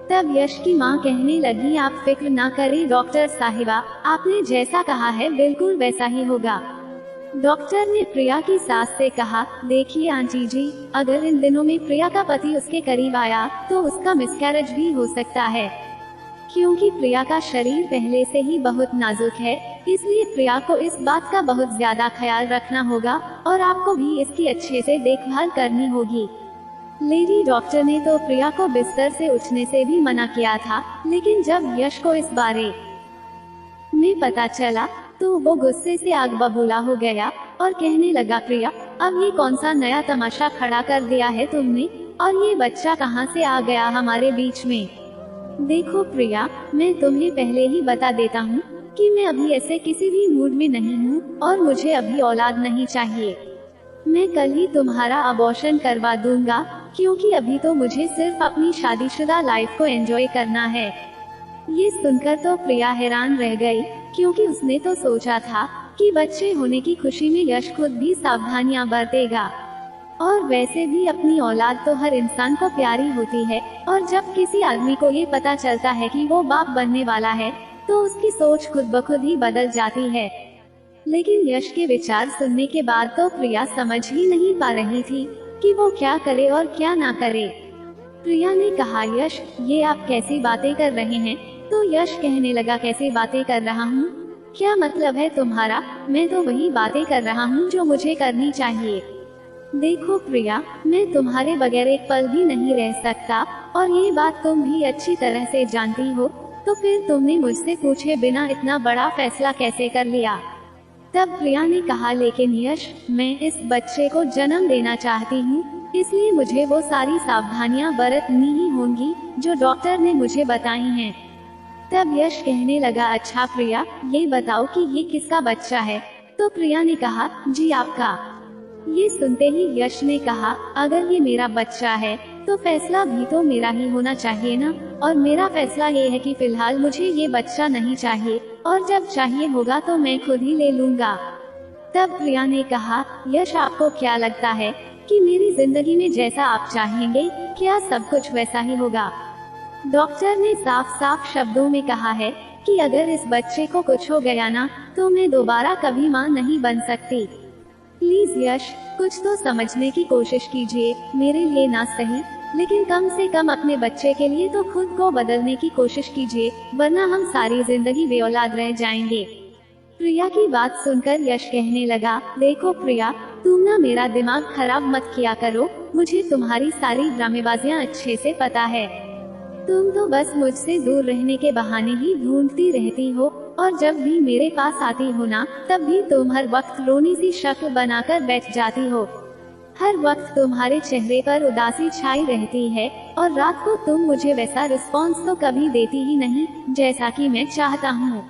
तब यश की माँ कहने लगी, आप फिक्र ना करें डॉक्टर साहिबा, आपने जैसा कहा है बिल्कुल वैसा ही होगा। डॉक्टर ने प्रिया की सास से कहा, देखिए आंटी जी, अगर इन दिनों में प्रिया का पति उसके करीब आया तो उसका मिसकैरेज भी हो सकता है, क्योंकि प्रिया का शरीर पहले से ही बहुत नाजुक है, इसलिए प्रिया को इस बात का बहुत ज्यादा ख्याल रखना होगा और आपको भी इसकी अच्छे से देखभाल करनी होगी। लेडी डॉक्टर ने तो प्रिया को बिस्तर से उठने से भी मना किया था, लेकिन जब यश को इस बारे में पता चला तो वो गुस्से से आग बबूला हो गया और कहने लगा, प्रिया, अब ये कौन सा नया तमाशा खड़ा कर दिया है तुमने, और ये बच्चा कहाँ से आ गया हमारे बीच में। देखो प्रिया, मैं तुम्हें पहले ही बता देता हूँ कि मैं अभी ऐसे किसी भी मूड में नहीं हूँ और मुझे अभी औलाद नहीं चाहिए। मैं कल ही तुम्हारा अबॉर्शन करवा दूंगा, क्योंकि अभी तो मुझे सिर्फ अपनी शादीशुदा लाइफ को एंजॉय करना है। ये सुनकर तो प्रिया हैरान रह गई, क्योंकि उसने तो सोचा था कि बच्चे होने की खुशी में यश खुद भी सावधानियां बरतेगा, और वैसे भी अपनी औलाद तो हर इंसान को प्यारी होती है, और जब किसी आदमी को ये पता चलता है कि वो बाप बनने वाला है तो उसकी सोच खुद ब खुद ही बदल जाती है। लेकिन यश के विचार सुनने के बाद तो प्रिया समझ ही नहीं पा रही थी कि वो क्या करे और क्या ना करे। प्रिया ने कहा, यश, ये आप कैसी बातें कर रहे हैं? तो यश कहने लगा, कैसी बातें कर रहा हूँ? क्या मतलब है तुम्हारा? मैं तो वही बातें कर रहा हूँ जो मुझे करनी चाहिए। देखो प्रिया, मैं तुम्हारे बगैर एक पल भी नहीं रह सकता, और ये बात तुम भी अच्छी तरह से जानती हो, तो फिर तुमने मुझसे पूछे बिना इतना बड़ा फैसला कैसे कर लिया? तब प्रिया ने कहा, लेकिन यश, मैं इस बच्चे को जन्म देना चाहती हूँ, इसलिए मुझे वो सारी सावधानियाँ बरतनी ही होंगी जो डॉक्टर ने मुझे बताई हैं। तब यश कहने लगा, अच्छा प्रिया, ये बताओ कि ये किसका बच्चा है? तो प्रिया ने कहा, जी आपका। ये सुनते ही यश ने कहा, अगर ये मेरा बच्चा है तो फैसला भी तो मेरा ही होना चाहिए ना, और मेरा फैसला ये है कि फिलहाल मुझे ये बच्चा नहीं चाहिए, और जब चाहिए होगा तो मैं खुद ही ले लूंगा। तब प्रिया ने कहा, यश, आपको क्या लगता है कि मेरी जिंदगी में जैसा आप चाहेंगे क्या सब कुछ वैसा ही होगा? डॉक्टर ने साफ साफ शब्दों में कहा है कि अगर इस बच्चे को कुछ हो गया ना तो मैं दोबारा कभी माँ नहीं बन सकती। प्लीज यश, कुछ तो समझने की कोशिश कीजिए, मेरे लिए ना सही लेकिन कम से कम अपने बच्चे के लिए तो खुद को बदलने की कोशिश कीजिए, वरना हम सारी जिंदगी बेऔलाद रह जाएंगे। प्रिया की बात सुनकर यश कहने लगा, देखो प्रिया, तुम ना मेरा दिमाग खराब मत किया करो, मुझे तुम्हारी सारी ड्रामेबाजियाँ अच्छे से पता है। तुम तो बस मुझसे दूर रहने के बहाने ही ढूंढती रहती हो, और जब भी मेरे पास आती हो ना तब भी तुम हर वक्त रोनी सी शक्ल बनाकर बैठ जाती हो। हर वक्त तुम्हारे चेहरे पर उदासी छाई रहती है, और रात को तुम मुझे वैसा रिस्पॉन्स तो कभी देती ही नहीं जैसा कि मैं चाहता हूँ।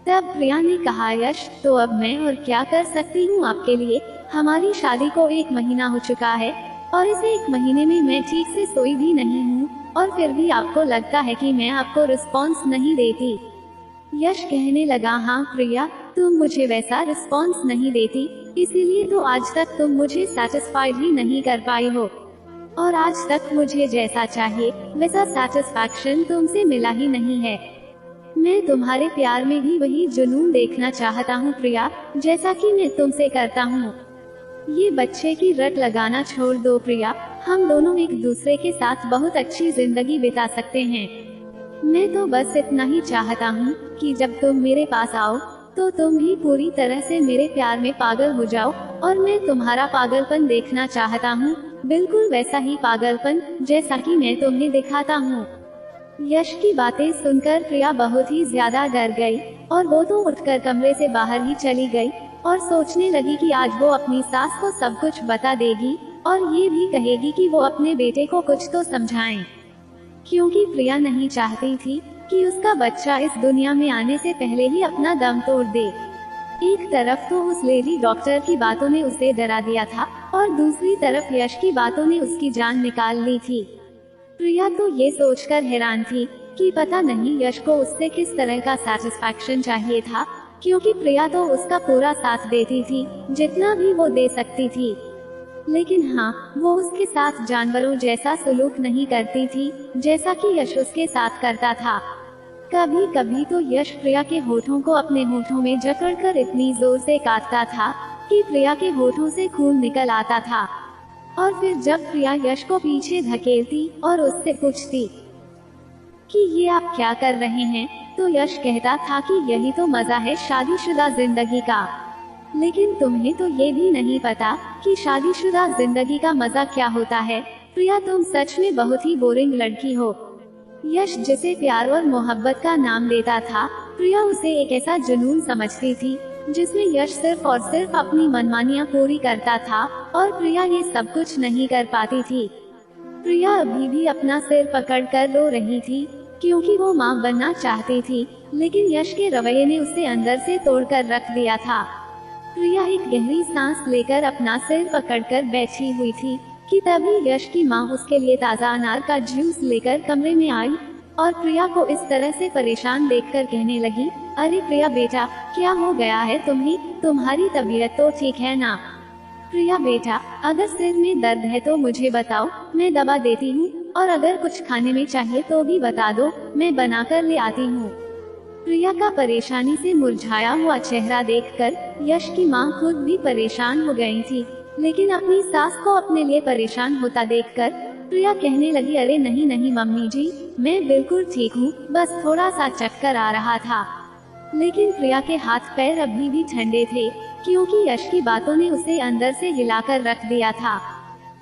तब प्रिया ने कहा, यश, तो अब मैं और क्या कर सकती हूँ आपके लिए? हमारी शादी को 1 महीना हो चुका है और इस 1 महीने में मैं ठीक से सोई भी नहीं हूँ, और फिर भी आपको लगता है कि मैं आपको रिस्पॉन्स नहीं देती। यश कहने लगा, हाँ प्रिया, तुम मुझे वैसा रिस्पॉन्स नहीं देती, इसीलिए तो आज तक तुम मुझे सैटिस्फाइड ही नहीं कर पाई हो, और आज तक मुझे जैसा चाहिए वैसा सैटिस्फैक्शन तुमसे मिला ही नहीं है। मैं तुम्हारे प्यार में भी वही जुनून देखना चाहता हूँ प्रिया, जैसा कि मैं तुमसे करता हूँ। ये बच्चे की रट लगाना छोड़ दो प्रिया, हम दोनों एक दूसरे के साथ बहुत अच्छी जिंदगी बिता सकते हैं। मैं तो बस इतना ही चाहता हूँ कि जब तुम मेरे पास आओ तो तुम भी पूरी तरह से मेरे प्यार में पागल हो जाओ, और मैं तुम्हारा पागलपन देखना चाहता हूँ, बिल्कुल वैसा ही पागलपन जैसा कि मैं तुम्हें दिखाता हूँ। यश की बातें सुनकर प्रिया बहुत ही ज्यादा डर गई, और वो तो उठकर कमरे से बाहर ही चली गई और सोचने लगी कि आज वो अपनी सास को सब कुछ बता देगी, और ये भी कहेगी कि वो अपने बेटे को कुछ तो समझाएं, क्योंकि प्रिया नहीं चाहती थी कि उसका बच्चा इस दुनिया में आने से पहले ही अपना दम तोड़ दे। एक तरफ तो उस लेडी डॉक्टर की बातों ने उसे डरा दिया था, और दूसरी तरफ यश की बातों ने उसकी जान निकाल ली थी। प्रिया तो ये सोचकर हैरान थी कि पता नहीं यश को उससे किस तरह का सैटिस्फैक्शन चाहिए था, क्योंकि प्रिया तो उसका पूरा साथ देती थी जितना भी वो दे सकती थी। लेकिन हाँ, वो उसके साथ जानवरों जैसा सलूक नहीं करती थी जैसा कि यश उसके साथ करता था। कभी कभी तो यश प्रिया के होठों को अपने होठों में जकड़कर इतनी जोर से काटता था कि प्रिया के होठों से खून निकल आता था, और फिर जब प्रिया यश को पीछे धकेलती और उससे पूछती कि ये आप क्या कर रहे हैं, तो यश कहता था कि यही तो मजा है शादीशुदा जिंदगी का। लेकिन तुम्हें तो ये भी नहीं पता कि शादीशुदा जिंदगी का मजा क्या होता है। प्रिया, तुम सच में बहुत ही बोरिंग लड़की हो। यश जिसे प्यार और मोहब्बत का नाम देता था, प्रिया उसे एक ऐसा जुनून समझती थी जिसमें यश सिर्फ और सिर्फ अपनी मनमानियां पूरी करता था, और प्रिया ये सब कुछ नहीं कर पाती थी। प्रिया अभी भी अपना सिर पकड़कर रो रही थी, क्योंकि वो माँ बनना चाहती थी, लेकिन यश के रवैये ने उसे अंदर से तोड़कर रख दिया था। प्रिया एक गहरी सांस लेकर अपना सिर पकड़कर बैठी हुई थी कि तभी यश की माँ उसके लिए ताज़ा अनार का जूस लेकर कमरे में आई, और प्रिया को इस तरह से परेशान देखकर कहने लगी, अरे प्रिया बेटा, क्या हो गया है तुम्हें? तुम्हारी तबीयत तो ठीक है ना? प्रिया बेटा, अगर सिर में दर्द है तो मुझे बताओ, मैं दवा देती हूँ, और अगर कुछ खाने में चाहिए तो भी बता दो, मैं बनाकर ले आती हूँ। प्रिया का परेशानी से मुरझाया हुआ चेहरा देखकर यश की माँ खुद भी परेशान हो गई थी, लेकिन अपनी सास को अपने लिए परेशान होता देखकर प्रिया कहने लगी, अरे नहीं नहीं मम्मी जी, मैं बिल्कुल ठीक हूँ, बस थोड़ा सा चक्कर आ रहा था। लेकिन प्रिया के हाथ पैर अभी भी ठंडे थे, क्योंकि यश की बातों ने उसे अंदर से हिलाकर रख दिया था।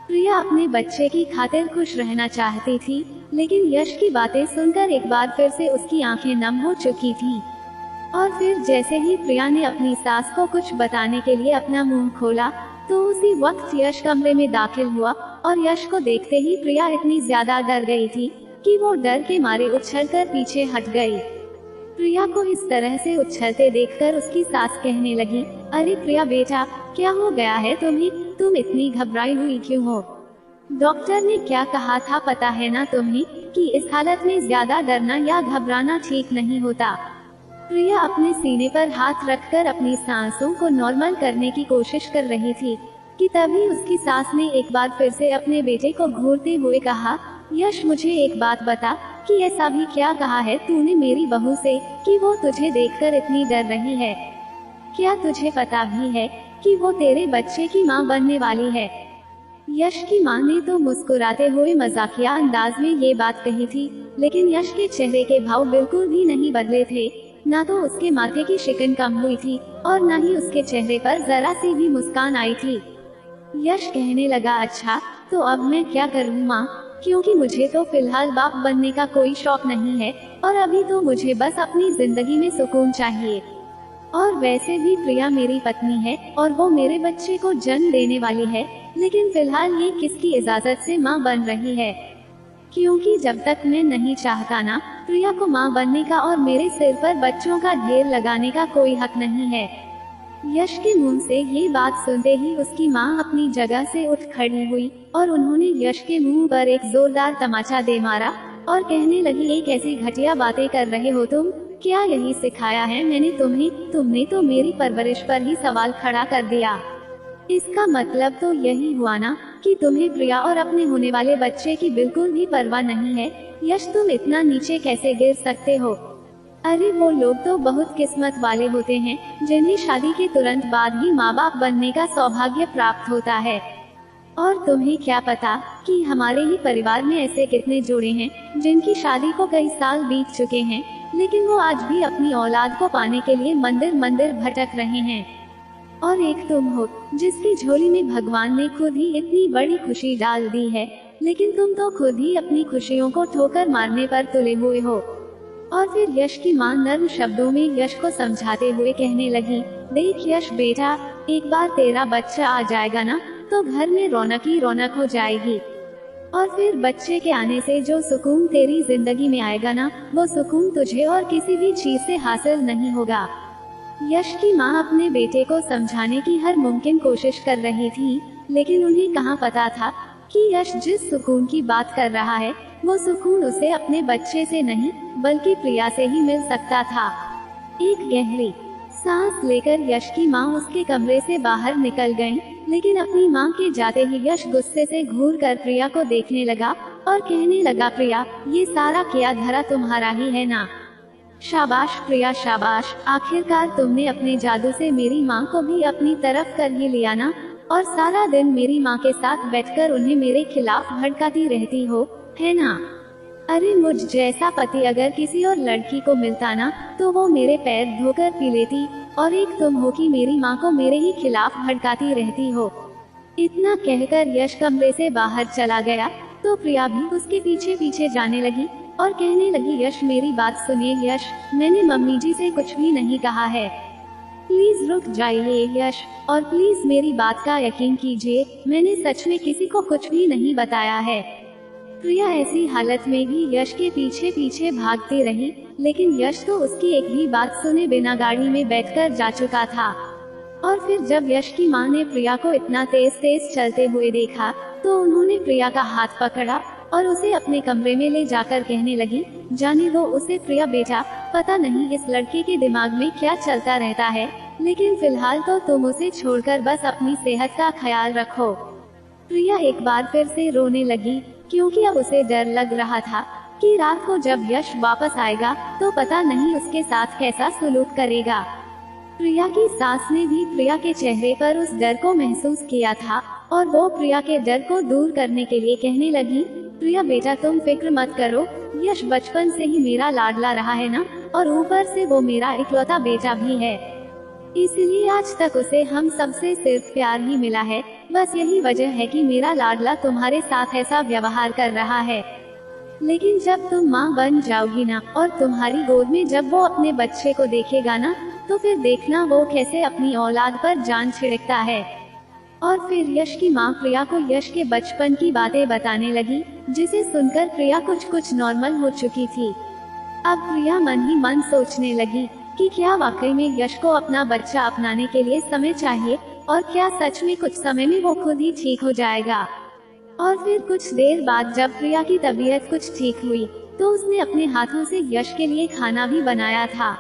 प्रिया अपने बच्चे की खातिर खुश रहना चाहती थी, लेकिन यश की बातें सुनकर एक बार फिर से उसकी आंखें नम हो चुकी थी। और फिर जैसे ही प्रिया ने अपनी सास को कुछ बताने के लिए अपना मुंह खोला, तो उसी वक्त यश कमरे में दाखिल हुआ, और यश को देखते ही प्रिया इतनी ज्यादा डर गई थी कि वो डर के मारे उछलकर पीछे हट गई। प्रिया को इस तरह से उछलते देखकर उसकी सास कहने लगी, अरे प्रिया बेटा, क्या हो गया है तुम्हें? तुम इतनी घबराई हुई क्यों हो? डॉक्टर ने क्या कहा था पता है ना तुम्हें, कि इस हालत में ज्यादा डरना या घबराना ठीक नहीं होता। प्रिया अपने सीने पर हाथ रखकर अपनी सांसों को नॉर्मल करने की कोशिश कर रही थी कि तभी उसकी सास ने एक बार फिर से अपने बेटे को घूरते हुए कहा, यश मुझे एक बात बता कि ऐसा भी क्या कहा है तूने मेरी बहू से कि वो तुझे देखकर इतनी डर रही है? क्या तुझे पता भी है कि वो तेरे बच्चे की माँ बनने वाली है? यश की माँ ने तो मुस्कुराते हुए मजाकिया अंदाज में ये बात कही थी, लेकिन यश के चेहरे के भाव बिल्कुल भी नहीं बदले थे। ना तो उसके माथे की शिकन कम हुई थी, और न ही उसके चेहरे पर जरा सी भी मुस्कान आई थी। यश कहने लगा, अच्छा तो अब मैं क्या करूँ माँ, क्योंकि मुझे तो फिलहाल बाप बनने का कोई शौक नहीं है, और अभी तो मुझे बस अपनी जिंदगी में सुकून चाहिए। और वैसे भी प्रिया मेरी पत्नी है, और वो मेरे बच्चे को जन्म देने वाली है, लेकिन फिलहाल ये किसकी इजाजत से माँ बन रही है? क्योंकि जब तक मैं नहीं चाहता ना, प्रिया को माँ बनने का और मेरे सिर पर बच्चों का ढेर लगाने का कोई हक नहीं है। यश के मुंह से ये बात सुनते ही उसकी माँ अपनी जगह से उठ खड़ी हुई और उन्होंने यश के मुंह पर एक जोरदार तमाचा दे मारा और कहने लगी, एक ऐसी घटिया बातें कर रहे हो तुम, क्या यही सिखाया है मैंने तुम्हें? तुमने तो मेरी परवरिश पर ही सवाल खड़ा कर दिया। इसका मतलब तो यही हुआ ना कि तुम्हें प्रिया और अपने होने वाले बच्चे की बिल्कुल भी परवाह नहीं है। यश, तुम इतना नीचे कैसे गिर सकते हो? अरे वो लोग तो बहुत किस्मत वाले होते हैं जिन्हें शादी के तुरंत बाद ही माँ बाप बनने का सौभाग्य प्राप्त होता है। और तुम्हें क्या पता कि हमारे ही परिवार में ऐसे कितने जोड़े हैं जिनकी शादी को कई साल बीत चुके हैं, लेकिन वो आज भी अपनी औलाद को पाने के लिए मंदिर मंदिर भटक रहे हैं। और एक तुम हो जिसकी झोली में भगवान ने खुद ही इतनी बड़ी खुशी डाल दी है, लेकिन तुम तो खुद ही अपनी खुशियों को ठोकर मारने पर तुले हुए हो। और फिर यश की मां नर्म शब्दों में यश को समझाते हुए कहने लगी, देख यश बेटा, एक बार तेरा बच्चा आ जाएगा ना तो घर में रौनक ही रौनक हो जाएगी। और फिर बच्चे के आने से जो सुकून तेरी जिंदगी में आएगा ना, वो सुकून तुझे और किसी भी चीज से हासिल नहीं होगा। यश की मां अपने बेटे को समझाने की हर मुमकिन कोशिश कर रही थी, लेकिन उन्हें कहाँ पता था कि यश जिस सुकून की बात कर रहा है वो सुकून उसे अपने बच्चे से नहीं बल्कि प्रिया से ही मिल सकता था। एक गहरी सांस लेकर यश की माँ उसके कमरे से बाहर निकल गईं, लेकिन अपनी माँ के जाते ही यश गुस्से से घूर कर प्रिया को देखने लगा और कहने लगा, प्रिया, ये सारा किया धरा तुम्हारा ही है ना? शाबाश प्रिया शाबाश, आखिरकार तुमने अपने जादू से मेरी माँ को भी अपनी तरफ कर ही लिया ना, और सारा दिन मेरी माँ के साथ बैठकर उन्हें मेरे खिलाफ भड़काती रहती हो, है ना? अरे मुझ जैसा पति अगर किसी और लड़की को मिलता ना तो वो मेरे पैर धोकर पी लेती, और एक तुम हो कि मेरी माँ को मेरे ही खिलाफ भड़काती रहती हो। इतना कहकर यश कमरे से बाहर चला गया तो प्रिया भी उसके पीछे पीछे जाने लगी और कहने लगी, यश मेरी बात सुनिए यश, मैंने मम्मी जी से कुछ भी नहीं कहा है, प्लीज रुक जाइए यश, और प्लीज मेरी बात का यकीन कीजिए, मैंने सच में किसी को कुछ भी नहीं बताया है। प्रिया ऐसी हालत में भी यश के पीछे पीछे भागती रही, लेकिन यश तो उसकी एक भी बात सुने बिना गाड़ी में बैठकर जा चुका था। और फिर जब यश की मां ने प्रिया को इतना तेज तेज चलते हुए देखा तो उन्होंने प्रिया का हाथ पकड़ा और उसे अपने कमरे में ले जाकर कहने लगी, जाने दो उसे प्रिया बेटा, पता नहीं इस लड़के के दिमाग में क्या चलता रहता है, लेकिन फिलहाल तो तुम उसे छोड़कर बस अपनी सेहत का ख्याल रखो। प्रिया एक बार फिर से रोने लगी, क्योंकि अब उसे डर लग रहा था कि रात को जब यश वापस आएगा तो पता नहीं उसके साथ कैसा सलूक करेगा। प्रिया की सास ने भी प्रिया के चेहरे पर उस डर को महसूस किया था और वो प्रिया के डर को दूर करने के लिए कहने लगी, प्रिया बेटा तुम फिक्र मत करो, यश बचपन से ही मेरा लाडला रहा है ना, और ऊपर से वो मेरा इकलौता बेटा भी है, इसलिए आज तक उसे हम सबसे सिर्फ प्यार ही मिला है। बस यही वजह है कि मेरा लाडला तुम्हारे साथ ऐसा व्यवहार कर रहा है। लेकिन जब तुम माँ बन जाओगी ना और तुम्हारी गोद में जब वो अपने बच्चे को देखेगा ना तो फिर देखना वो कैसे अपनी औलाद पर जान छिड़कता है। और फिर यश की माँ प्रिया को यश के बचपन की बातें बताने लगी, जिसे सुनकर प्रिया कुछ नॉर्मल हो चुकी थी। अब प्रिया मन ही मन सोचने लगी कि क्या वाकई में यश को अपना बच्चा अपनाने के लिए समय चाहिए, और क्या सच में कुछ समय में वो खुद ही ठीक हो जाएगा। और फिर कुछ देर बाद जब प्रिया की तबीयत कुछ ठीक हुई तो उसने अपने हाथों से यश के लिए खाना भी बनाया था।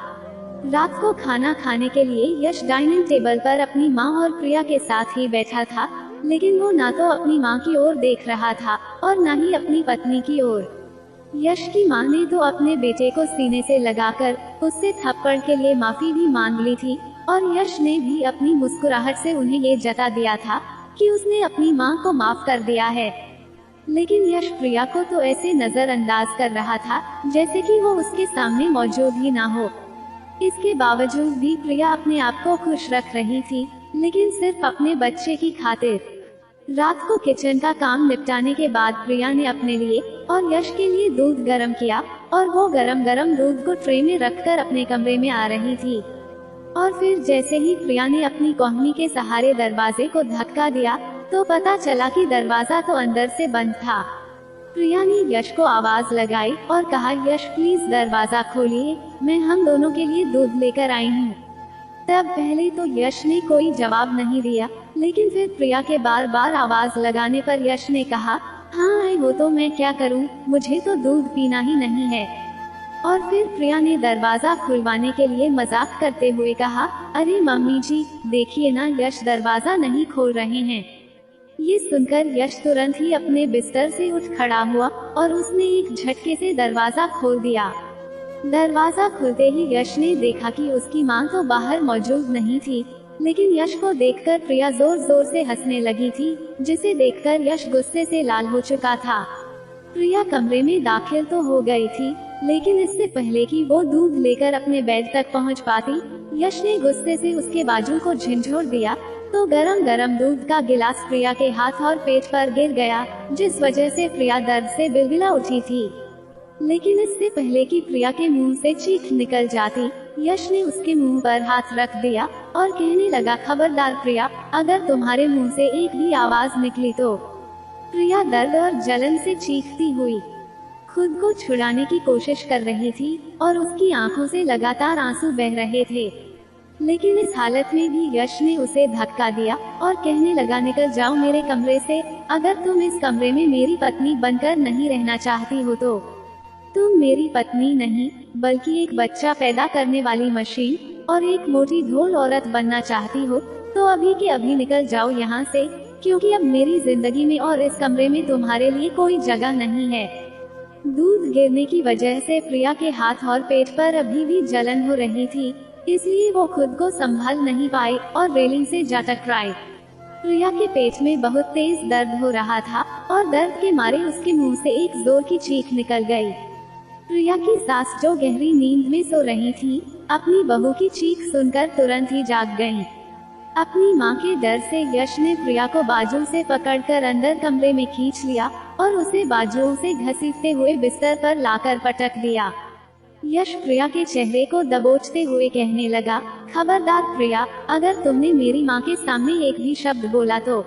रात को खाना खाने के लिए यश डाइनिंग टेबल पर अपनी माँ और प्रिया के साथ ही बैठा था, लेकिन वो ना तो अपनी माँ की ओर देख रहा था और ना ही अपनी पत्नी की ओर। यश की मां ने तो अपने बेटे को सीने से लगाकर उससे थप्पड़ के लिए माफी भी मांग ली थी, और यश ने भी अपनी मुस्कुराहट से उन्हें ये जता दिया था कि उसने अपनी मां को माफ कर दिया है। लेकिन यश प्रिया को तो ऐसे नजरअंदाज कर रहा था जैसे कि वो उसके सामने मौजूद ही ना हो। इसके बावजूद भी प्रिया अपने आप को खुश रख रही थी, लेकिन सिर्फ अपने बच्चे की खातिर। रात को किचन का काम निपटाने के बाद प्रिया ने अपने लिए और यश के लिए दूध गर्म किया और वो गरम गरम दूध को ट्रे में रखकर अपने कमरे में आ रही थी। और फिर जैसे ही प्रिया ने अपनी कोहनी के सहारे दरवाजे को धक्का दिया तो पता चला कि दरवाजा तो अंदर से बंद था। प्रिया ने यश को आवाज लगाई और कहा, यश प्लीज दरवाजा खोलिए, मैं हम दोनों के लिए दूध लेकर आई हूँ। तब पहले तो यश ने कोई जवाब नहीं दिया, लेकिन फिर प्रिया के बार बार आवाज लगाने पर यश ने कहा, हाँ वो तो मैं क्या करूँ, मुझे तो दूध पीना ही नहीं है। और फिर प्रिया ने दरवाजा खुलवाने के लिए मजाक करते हुए कहा, अरे मम्मी जी देखिए ना, यश दरवाजा नहीं खोल रहे हैं। ये सुनकर यश तुरंत ही अपने बिस्तर से उठ खड़ा हुआ और उसने एक झटके से दरवाजा खोल दिया। दरवाजा खुलते ही यश ने देखा कि उसकी माँ तो बाहर मौजूद नहीं थी, लेकिन यश को देखकर प्रिया जोर जोर से हंसने लगी थी, जिसे देखकर यश गुस्से से लाल हो चुका था। प्रिया कमरे में दाखिल तो हो गई थी, लेकिन इससे पहले कि वो दूध लेकर अपने बेड तक पहुंच पाती, यश ने गुस्से से उसके बाजू को झंझोड़ दिया तो गरम गरम दूध का गिलास प्रिया के हाथ और पेट पर गिर गया, जिस वजह से प्रिया दर्द से बिलबिला उठी थी। लेकिन इससे पहले कि प्रिया के मुंह से चीख निकल जाती, यश ने उसके मुंह पर हाथ रख दिया और कहने लगा, खबरदार प्रिया, अगर तुम्हारे मुंह से एक भी आवाज निकली तो। प्रिया दर्द और जलन से चीखती हुई खुद को छुड़ाने की कोशिश कर रही थी और उसकी आंखों से लगातार आंसू बह रहे थे। लेकिन इस हालत में भी यश ने उसे धक्का दिया और कहने लगा, निकल जाओ मेरे कमरे से, अगर तुम इस कमरे में मेरी पत्नी बनकर नहीं रहना चाहती हो तो। तुम मेरी पत्नी नहीं, बल्कि एक बच्चा पैदा करने वाली मशीन और एक मोटी ढोल औरत बनना चाहती हो तो अभी के अभी निकल जाओ यहाँ से, क्योंकि अब मेरी जिंदगी में और इस कमरे में तुम्हारे लिए कोई जगह नहीं है। दूध गिरने की वजह से प्रिया के हाथ और पेट पर अभी भी जलन हो रही थी, इसलिए वो खुद को संभाल नहीं पाई और रेलिंग से जा टकराई। प्रिया के पेट में बहुत तेज दर्द हो रहा था और दर्द के मारे उसके मुंह से एक जोर की चीख निकल गई। प्रिया की सास, जो गहरी नींद में सो रही थी, अपनी बहू की चीख सुनकर तुरंत ही जाग गईं। अपनी मां के डर से यश ने प्रिया को बाजू से पकड़कर अंदर कमरे में खींच लिया और उसे बाजुओं से घसीटते हुए बिस्तर पर लाकर पटक दिया। यश प्रिया के चेहरे को दबोचते हुए कहने लगा, खबरदार प्रिया, अगर तुमने मेरी मां के सामने एक भी शब्द बोला तो।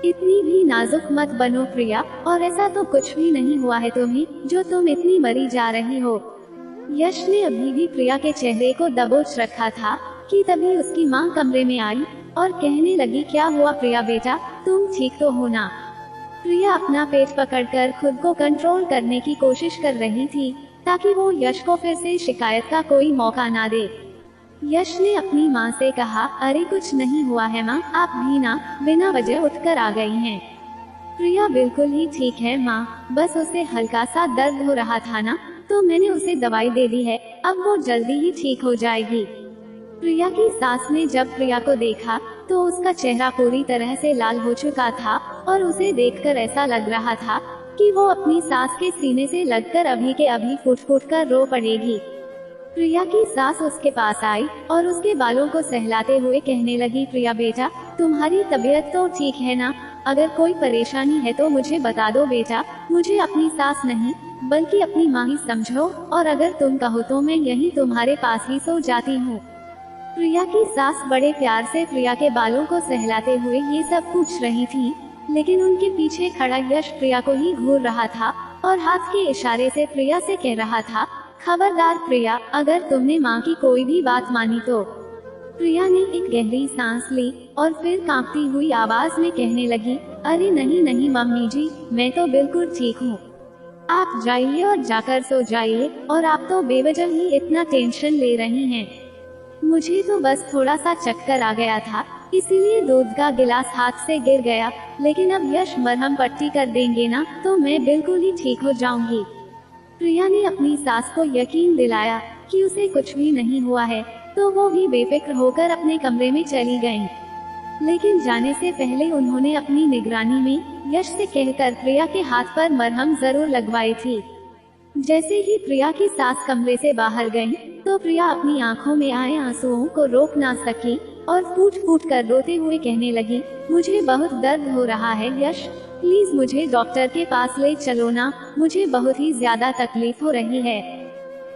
इतनी भी नाजुक मत बनो प्रिया, और ऐसा तो कुछ भी नहीं हुआ है तुम्हें, जो तुम इतनी मरी जा रही हो। यश ने अभी भी प्रिया के चेहरे को दबोच रखा था कि तभी उसकी मां कमरे में आई और कहने लगी, क्या हुआ प्रिया बेटा, तुम ठीक तो हो ना। प्रिया अपना पेट पकड़कर खुद को कंट्रोल करने की कोशिश कर रही थी ताकि वो यश को फिर से शिकायत का कोई मौका ना दे। यश ने अपनी माँ से कहा, अरे कुछ नहीं हुआ है माँ, आप भी ना बिना वजह उठकर आ गई हैं। प्रिया बिल्कुल ही ठीक है माँ, बस उसे हल्का सा दर्द हो रहा था ना, तो मैंने उसे दवाई दे दी है, अब वो जल्दी ही ठीक हो जाएगी। प्रिया की सास ने जब प्रिया को देखा तो उसका चेहरा पूरी तरह से लाल हो चुका था और उसे देखकर ऐसा लग रहा था कि वो अपनी सास के सीने से लगकर अभी के अभी फूट फूट कर रो पड़ेगी। प्रिया की सास उसके पास आई और उसके बालों को सहलाते हुए कहने लगी, प्रिया बेटा, तुम्हारी तबीयत तो ठीक है ना, अगर कोई परेशानी है तो मुझे बता दो बेटा, मुझे अपनी सास नहीं बल्कि अपनी माँ ही समझो, और अगर तुम कहो तो मैं यहीं तुम्हारे पास ही सो जाती हूँ। प्रिया की सास बड़े प्यार से प्रिया के बालों को सहलाते हुए ये सब पूछ रही थी, लेकिन उनके पीछे खड़ा यश प्रिया को ही घूर रहा था और हाथ के इशारे से प्रिया से कह रहा था, खबरदार प्रिया, अगर तुमने माँ की कोई भी बात मानी तो। प्रिया ने एक गहरी सांस ली और फिर कांपती हुई आवाज में कहने लगी, अरे नहीं नहीं मम्मी जी, मैं तो बिल्कुल ठीक हूँ, आप जाइए और जाकर सो जाइए, और आप तो बेवजह ही इतना टेंशन ले रही हैं। मुझे तो बस थोड़ा सा चक्कर आ गया था, इसीलिए दूध का गिलास हाथ से गिर गया, लेकिन अब यश मरहम पट्टी कर देंगे ना तो मैं बिल्कुल ही ठीक हो जाऊंगी। प्रिया ने अपनी सास को यकीन दिलाया कि उसे कुछ भी नहीं हुआ है, तो वो भी बेफिक्र होकर अपने कमरे में चली गईं। लेकिन जाने से पहले उन्होंने अपनी निगरानी में यश से कहकर प्रिया के हाथ पर मरहम जरूर लगवाई थी। जैसे ही प्रिया की सास कमरे से बाहर गई, तो प्रिया अपनी आंखों में आए आंसुओं को रोक ना सकी और फूट फूट कर रोते हुए कहने लगी, मुझे बहुत दर्द हो रहा है यश, प्लीज मुझे डॉक्टर के पास ले चलो ना, मुझे बहुत ही ज्यादा तकलीफ हो रही है।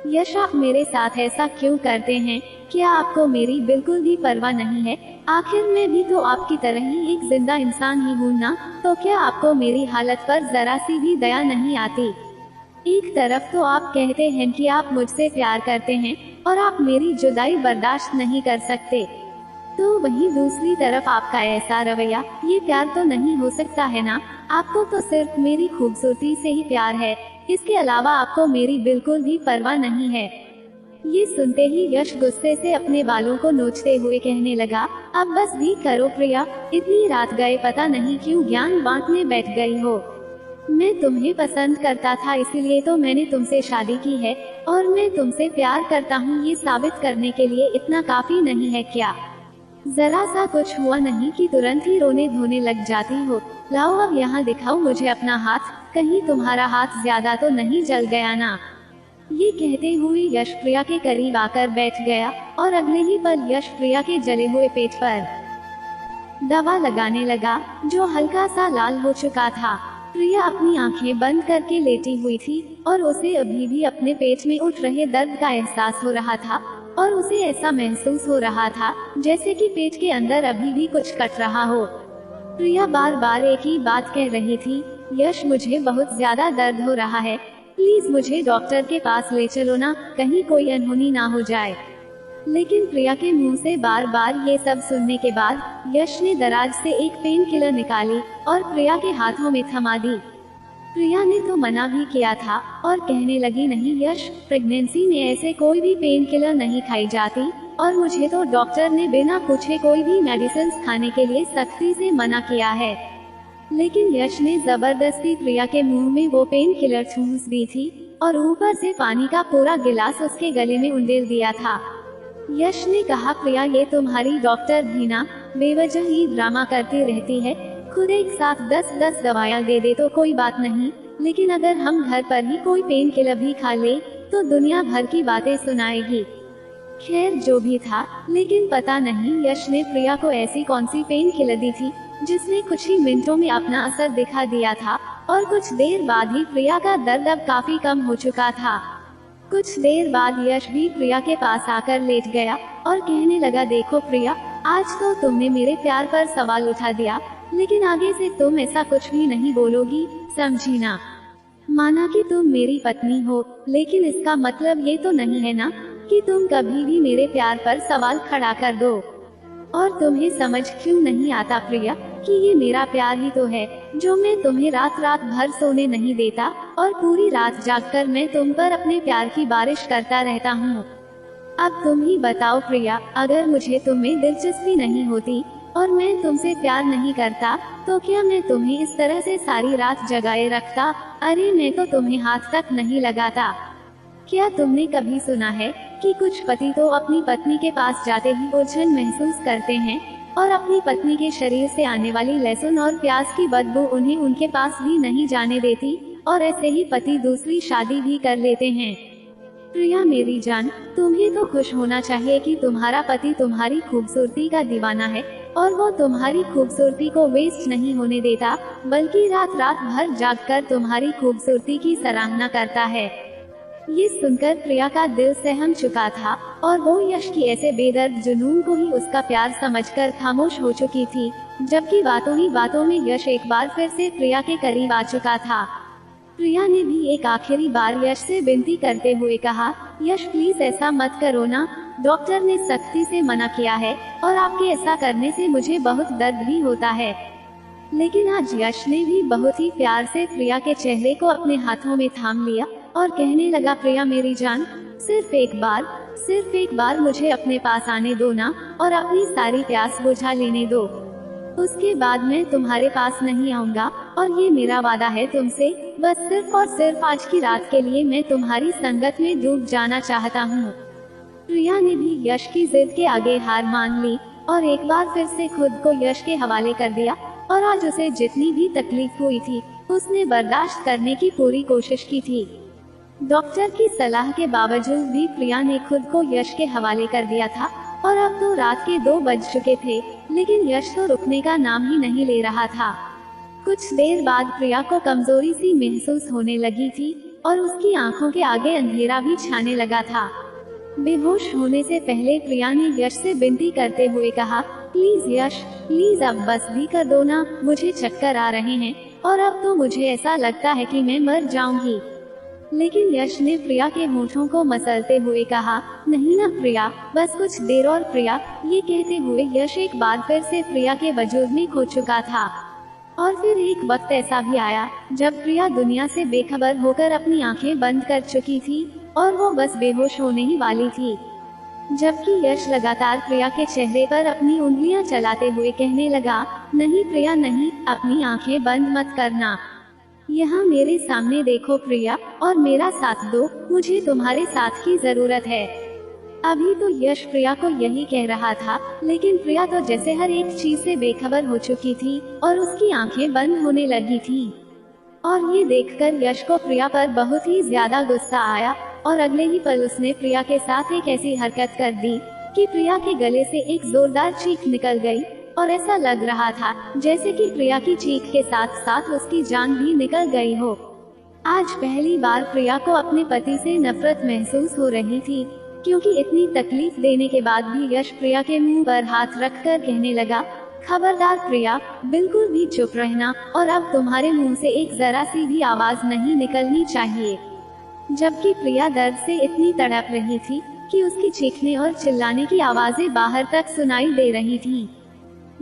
यश, आप मेरे साथ ऐसा क्यों करते हैं? क्या आपको मेरी बिल्कुल भी परवाह नहीं है? आखिर मैं भी तो आपकी तरह ही एक जिंदा इंसान ही हूँ ना, तो क्या आपको मेरी हालत पर जरा सी भी दया नहीं आती? एक तरफ तो आप कहते हैं कि आप मुझसे प्यार करते हैं और आप मेरी जुदाई बर्दाश्त नहीं कर सकते, तो वहीं दूसरी तरफ आपका ऐसा रवैया, ये प्यार तो नहीं हो सकता है ना। आपको तो सिर्फ मेरी खूबसूरती से ही प्यार है, इसके अलावा आपको मेरी बिल्कुल भी परवाह नहीं है। ये सुनते ही यश गुस्से से अपने बालों को नोचते हुए कहने लगा, अब बस भी करो प्रिया, इतनी रात गए पता नहीं क्यों ज्ञान बांटने बैठ गई हो। मैं तुम्हें पसंद करता था, इसीलिए तो मैंने तुमसे शादी की है, और मैं तुमसे प्यार करता हूँ ये साबित करने के लिए इतना काफी नहीं है क्या? जरा सा कुछ हुआ नहीं कि तुरंत ही रोने धोने लग जाती हो। लाओ अब यहाँ दिखाओ मुझे अपना हाथ, कहीं तुम्हारा हाथ ज्यादा तो नहीं जल गया ना। ये कहते हुए यश प्रिया के करीब आकर बैठ गया और अगले ही पल यश प्रिया के जले हुए पेट पर दवा लगाने लगा, जो हल्का सा लाल हो चुका था। प्रिया अपनी आंखें बंद करके लेटी हुई थी और उसे अभी भी अपने पेट में उठ रहे दर्द का एहसास हो रहा था, और उसे ऐसा महसूस हो रहा था जैसे कि पेट के अंदर अभी भी कुछ कट रहा हो। प्रिया बार बार एक ही बात कह रही थी, यश मुझे बहुत ज्यादा दर्द हो रहा है, प्लीज मुझे डॉक्टर के पास ले चलो ना, कहीं कोई अनहोनी ना हो जाए। लेकिन प्रिया के मुंह से बार बार ये सब सुनने के बाद यश ने दराज से एक पेन किलर निकाली और प्रिया के हाथों में थमा दी। प्रिया ने तो मना भी किया था और कहने लगी, नहीं यश, प्रेगनेंसी में ऐसे कोई भी पेन किलर नहीं खाई जाती, और मुझे तो डॉक्टर ने बिना पूछे कोई भी मेडिसिन खाने के लिए सख्ती से मना किया है। लेकिन यश ने जबरदस्ती प्रिया के मुंह में वो पेन किलर ठूस दी थी और ऊपर से पानी का पूरा गिलास उसके गले में उंडेल दिया था। यश ने कहा, प्रिया ये तुम्हारी डॉक्टर भी ना बेवजह ही ड्रामा करती रहती है, खुद एक साथ 10-10 दवाइयाँ दे दे तो कोई बात नहीं, लेकिन अगर हम घर पर ही कोई पेन किलर भी खा ले तो दुनिया भर की बातें सुनाएगी। खैर जो भी था, लेकिन पता नहीं यश ने प्रिया को ऐसी कौन सी पेन किलर दी थी जिसने कुछ ही मिनटों में अपना असर दिखा दिया था, और कुछ देर बाद ही प्रिया का दर्द अब काफी कम हो चुका था। कुछ देर बाद यश भी प्रिया के पास आकर लेट गया और कहने लगा, देखो प्रिया, आज तो तुमने मेरे प्यार पर सवाल उठा दिया, लेकिन आगे से तुम ऐसा कुछ भी नहीं बोलोगी, समझी ना। माना कि तुम मेरी पत्नी हो, लेकिन इसका मतलब ये तो नहीं है ना कि तुम कभी भी मेरे प्यार पर सवाल खड़ा कर दो। और तुम्हें समझ क्यों नहीं आता प्रिया कि ये मेरा प्यार ही तो है जो मैं तुम्हें रात रात भर सोने नहीं देता, और पूरी रात जागकर मैं तुम पर अपने प्यार की बारिश करता रहता हूँ। अब तुम ही बताओ प्रिया, अगर मुझे तुम्हें दिलचस्पी नहीं होती और मैं तुमसे प्यार नहीं करता, तो क्या मैं तुम्हें इस तरह से सारी रात जगाए रखता? अरे मैं तो तुम्हें हाथ तक नहीं लगाता। क्या तुमने कभी सुना है कि कुछ पति तो अपनी पत्नी के पास जाते ही उलझन महसूस करते हैं, और अपनी पत्नी के शरीर से आने वाली लहसुन और प्याज की बदबू उन्हें उनके पास भी नहीं जाने देती, और ऐसे ही पति दूसरी शादी भी कर लेते हैं। प्रिया मेरी जान, तुम्हें तो खुश होना चाहिए कि तुम्हारा पति तुम्हारी खूबसूरती का दीवाना है, और वो तुम्हारी खूबसूरती को वेस्ट नहीं होने देता, बल्कि रात रात भर जागकर तुम्हारी खूबसूरती की सराहना करता है। ये सुनकर प्रिया का दिल सहम चुका था, और वो यश की ऐसे बेदर्द जुनून को ही उसका प्यार समझकर खामोश हो चुकी थी, जबकि बातों ही बातों में यश एक बार फिर से प्रिया के करीब आ चुका था। प्रिया ने भी एक आखिरी बार यश से विनती करते हुए कहा, यश प्लीज ऐसा मत करो ना, डॉक्टर ने सख्ती से मना किया है, और आपके ऐसा करने से मुझे बहुत दर्द भी होता है। लेकिन आज यश ने भी बहुत ही प्यार से प्रिया के चेहरे को अपने हाथों में थाम लिया और कहने लगा, प्रिया मेरी जान, सिर्फ एक बार मुझे अपने पास आने दो ना, और अपनी सारी प्यास बुझा लेने दो। उसके बाद मैं तुम्हारे पास नहीं आऊँगा, और ये मेरा वादा है तुमसे, बस सिर्फ और सिर्फ आज की रात के लिए मैं तुम्हारी संगत में डूब जाना चाहता हूँ। प्रिया ने भी यश की जिद के आगे हार मान ली और एक बार फिर से खुद को यश के हवाले कर दिया, और आज उसे जितनी भी तकलीफ हुई थी उसने बर्दाश्त करने की पूरी कोशिश की थी। डॉक्टर की सलाह के बावजूद भी प्रिया ने खुद को यश के हवाले कर दिया था, और अब तो रात के 2 बज चुके थे, लेकिन यश तो रुकने का नाम ही नहीं ले रहा था। कुछ देर बाद प्रिया को कमजोरी सी महसूस होने लगी थी, और उसकी आंखों के आगे अंधेरा भी छाने लगा था। बेहोश होने से पहले प्रिया ने यश से विनती करते हुए कहा, प्लीज यश, प्लीज अब बस भी कर दो ना, मुझे चक्कर आ रहे हैं, और अब तो मुझे ऐसा लगता है कि मैं मर जाऊंगी। लेकिन यश ने प्रिया के होठों को मसलते हुए कहा, नहीं ना प्रिया, बस कुछ देर और प्रिया। ये कहते हुए यश एक बार फिर से प्रिया के वजूद में खो चुका था। और फिर एक वक्त ऐसा भी आया जब प्रिया दुनिया से बेखबर होकर अपनी आंखें बंद कर चुकी थी और वो बस बेहोश होने ही वाली थी। जबकि यश लगातार प्रिया के चेहरे पर अपनी उंगलियां चलाते हुए कहने लगा, नहीं प्रिया नहीं, अपनी आंखें बंद मत करना। यहाँ मेरे सामने देखो प्रिया, और मेरा साथ दो, मुझे तुम्हारे साथ की जरूरत है। अभी तो यश प्रिया को यही कह रहा था, लेकिन प्रिया तो जैसे हर एक चीज से बेखबर हो चुकी थी और उसकी आंखें बंद होने लगी थी। और ये देखकर यश को प्रिया पर बहुत ही ज्यादा गुस्सा आया और अगले ही पल उसने प्रिया के साथ एक ऐसी हरकत कर दी कि प्रिया के गले से एक जोरदार चीख निकल गई और ऐसा लग रहा था जैसे कि प्रिया की चीख के साथ साथ उसकी जान भी निकल गई हो। आज पहली बार प्रिया को अपने पति से नफरत महसूस हो रही थी, क्योंकि इतनी तकलीफ देने के बाद भी यश प्रिया के मुंह पर हाथ रखकर कहने लगा, खबरदार प्रिया, बिल्कुल भी चुप रहना, और अब तुम्हारे मुंह से एक जरा सी भी आवाज नहीं निकलनी चाहिए। जबकि प्रिया दर्द से इतनी तड़प रही थी कि उसकी चीखने और चिल्लाने की आवाजें बाहर तक सुनाई दे रही थी।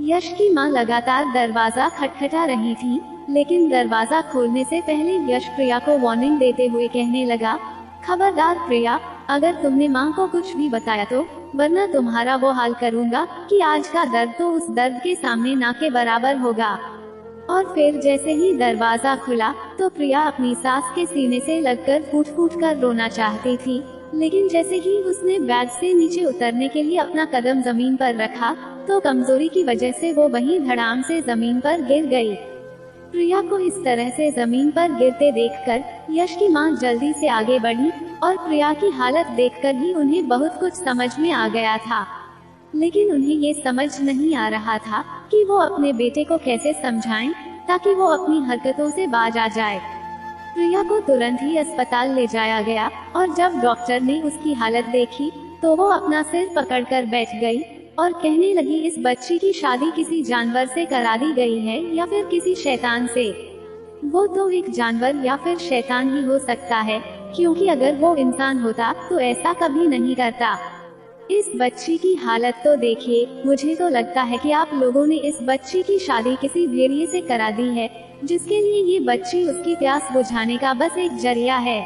यश की मां लगातार दरवाजा खटखटा रही थी, लेकिन दरवाजा खोलने से पहले यश प्रिया को वार्निंग देते हुए कहने लगा, खबरदार प्रिया, अगर तुमने माँ को कुछ भी बताया तो वरना तुम्हारा वो हाल करूँगा कि आज का दर्द तो उस दर्द के सामने ना के बराबर होगा। और फिर जैसे ही दरवाजा खुला तो प्रिया अपनी सास के सीने से लगकर फूट फूट कर रोना चाहती थी, लेकिन जैसे ही उसने बेड से नीचे उतरने के लिए अपना कदम जमीन पर रखा तो कमजोरी की वजह से वो वहीं धड़ाम से जमीन पर गिर गई। प्रिया को इस तरह से जमीन पर गिरते देखकर यश की मां जल्दी से आगे बढ़ी और प्रिया की हालत देखकर ही उन्हें बहुत कुछ समझ में आ गया था, लेकिन उन्हें ये समझ नहीं आ रहा था कि वो अपने बेटे को कैसे समझाएं ताकि वो अपनी हरकतों से बाज आ जाए। प्रिया को तुरंत ही अस्पताल ले जाया गया और जब डॉक्टर ने उसकी हालत देखी तो वो अपना सिर पकड़कर बैठ गई और कहने लगी, इस बच्ची की शादी किसी जानवर से करा दी गई है या फिर किसी शैतान से। वो तो एक जानवर या फिर शैतान ही हो सकता है, क्योंकि अगर वो इंसान होता तो ऐसा कभी नहीं करता। इस बच्ची की हालत तो देखिए, मुझे तो लगता है कि आप लोगों ने इस बच्ची की शादी किसी भेड़िए से करा दी है, जिसके लिए ये बच्ची उसकी प्यास बुझाने का बस एक जरिया है।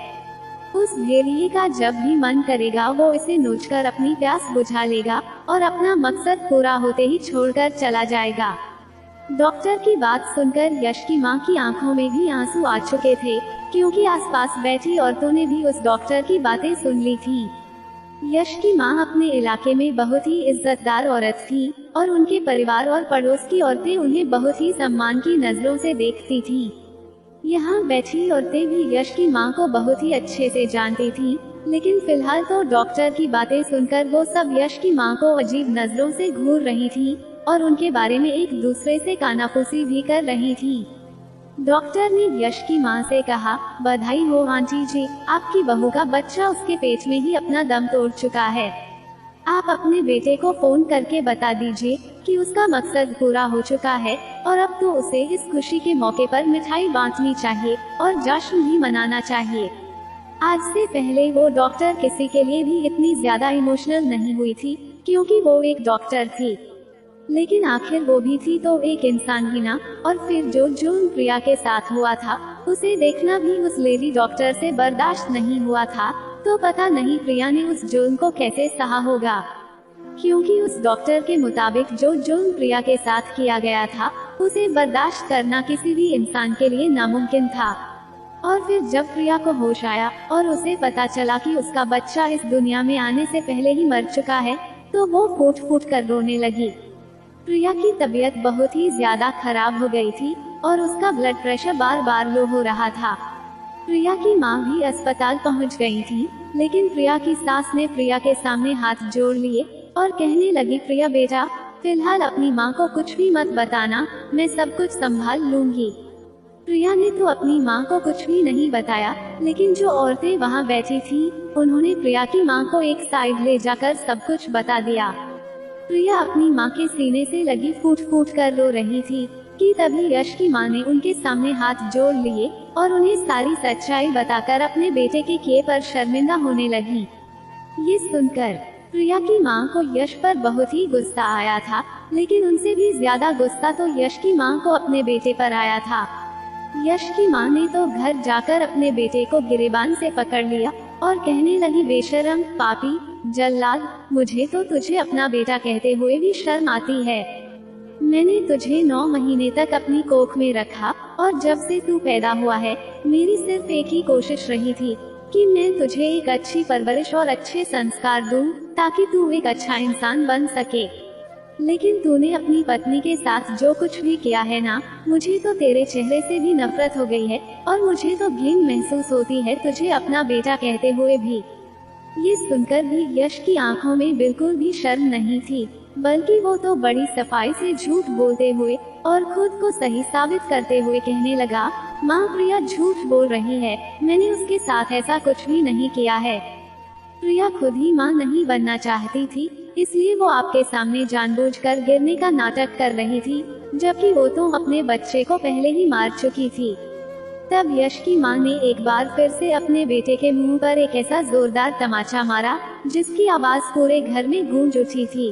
उस भेड़िए का जब भी मन करेगा वो इसे नोचकर अपनी प्यास बुझा लेगा और अपना मकसद पूरा होते ही छोड़कर चला जाएगा। डॉक्टर की बात सुनकर यश की मां की आंखों में भी आंसू आ चुके थे, क्योंकि आसपास बैठी औरतों ने भी उस डॉक्टर की बातें सुन ली थी। यश की मां अपने इलाके में बहुत ही इज्जतदार औरत थी और उनके परिवार और पड़ोस की औरतें उन्हें बहुत ही सम्मान की नजरों से देखती थी। यहाँ बैठी औरतें भी यश की मां को बहुत ही अच्छे से जानती थी, लेकिन फिलहाल तो डॉक्टर की बातें सुनकर वो सब यश की मां को अजीब नजरों से घूर रही थी और उनके बारे में एक दूसरे से कानाफूसी भी कर रही थी। डॉक्टर ने यश की मां से कहा, बधाई हो आंटी जी, आपकी बहू का बच्चा उसके पेट में ही अपना दम तोड़ चुका है। आप अपने बेटे को फोन करके बता दीजिए कि उसका मकसद पूरा हो चुका है और अब तो उसे इस खुशी के मौके पर मिठाई बांटनी चाहिए और जश्न भी मनाना चाहिए। आज से पहले वो डॉक्टर किसी के लिए भी इतनी ज्यादा इमोशनल नहीं हुई थी, क्योंकि वो एक डॉक्टर थी, लेकिन आखिर वो भी थी तो एक इंसान ही ना। और फिर जो जुर्म प्रिया के साथ हुआ था उसे देखना भी उस लेडी डॉक्टर से बर्दाश्त नहीं हुआ था, तो पता नहीं प्रिया ने उस जुर्म को कैसे सहा होगा, क्योंकि उस डॉक्टर के मुताबिक जो जुर्म प्रिया के साथ किया गया था उसे बर्दाश्त करना किसी भी इंसान के लिए नामुमकिन था। और फिर जब प्रिया को होश आया और उसे पता चला कि उसका बच्चा इस दुनिया में आने से पहले ही मर चुका है, तो वो फूट फूट कर रोने लगी। प्रिया की तबीयत बहुत ही ज्यादा खराब हो गई थी और उसका ब्लड प्रेशर बार बार लो हो रहा था। प्रिया की मां भी अस्पताल पहुंच गई थी, लेकिन प्रिया की सास ने प्रिया के सामने हाथ जोड़ लिए और कहने लगी, प्रिया बेटा, फिलहाल अपनी मां को कुछ भी मत बताना, मैं सब कुछ संभाल लूंगी। प्रिया ने तो अपनी मां को कुछ भी नहीं बताया, लेकिन जो औरतें वहां बैठी थी उन्होंने प्रिया की मां को एक साइड ले जाकर सब कुछ बता दिया। प्रिया अपनी मां के सीने से लगी फूट फूट कर रो रही थी कि तभी यश की मां ने उनके सामने हाथ जोड़ लिए और उन्हें सारी सच्चाई बताकर अपने बेटे के किए पर शर्मिंदा होने लगी। ये सुनकर प्रिया की मां को यश पर बहुत ही गुस्सा आया था, लेकिन उनसे भी ज्यादा गुस्सा तो यश की मां को अपने बेटे पर आया था। यश की मां ने तो घर जाकर अपने बेटे को गिरेबान से पकड़ लिया और कहने लगी, बेशरम, पापी, जल्लाद, मुझे तो तुझे अपना बेटा कहते हुए भी शर्म आती है। मैंने तुझे 9 महीने तक अपनी कोख में रखा और जब से तू पैदा हुआ है मेरी सिर्फ एक ही कोशिश रही थी कि मैं तुझे एक अच्छी परवरिश और अच्छे संस्कार दूं ताकि तू एक अच्छा इंसान बन सके। लेकिन तूने अपनी पत्नी के साथ जो कुछ भी किया है ना, मुझे तो तेरे चेहरे से भी नफरत हो गई है और मुझे तो घिन महसूस होती है तुझे अपना बेटा कहते हुए भी। ये सुनकर भी यश की आंखों में बिल्कुल भी शर्म नहीं थी, बल्कि वो तो बड़ी सफाई से झूठ बोलते हुए और खुद को सही साबित करते हुए कहने लगा, माँ प्रिया झूठ बोल रही है, मैंने उसके साथ ऐसा कुछ भी नहीं किया है। प्रिया खुद ही माँ नहीं बनना चाहती थी, इसलिए वो आपके सामने जानबूझकर गिरने का नाटक कर रही थी, जबकि वो तो अपने बच्चे को पहले ही मार चुकी थी। तब यश की मां ने एक बार फिर से अपने बेटे के मुंह पर एक ऐसा जोरदार तमाचा मारा जिसकी आवाज पूरे घर में गूंज उठी थी।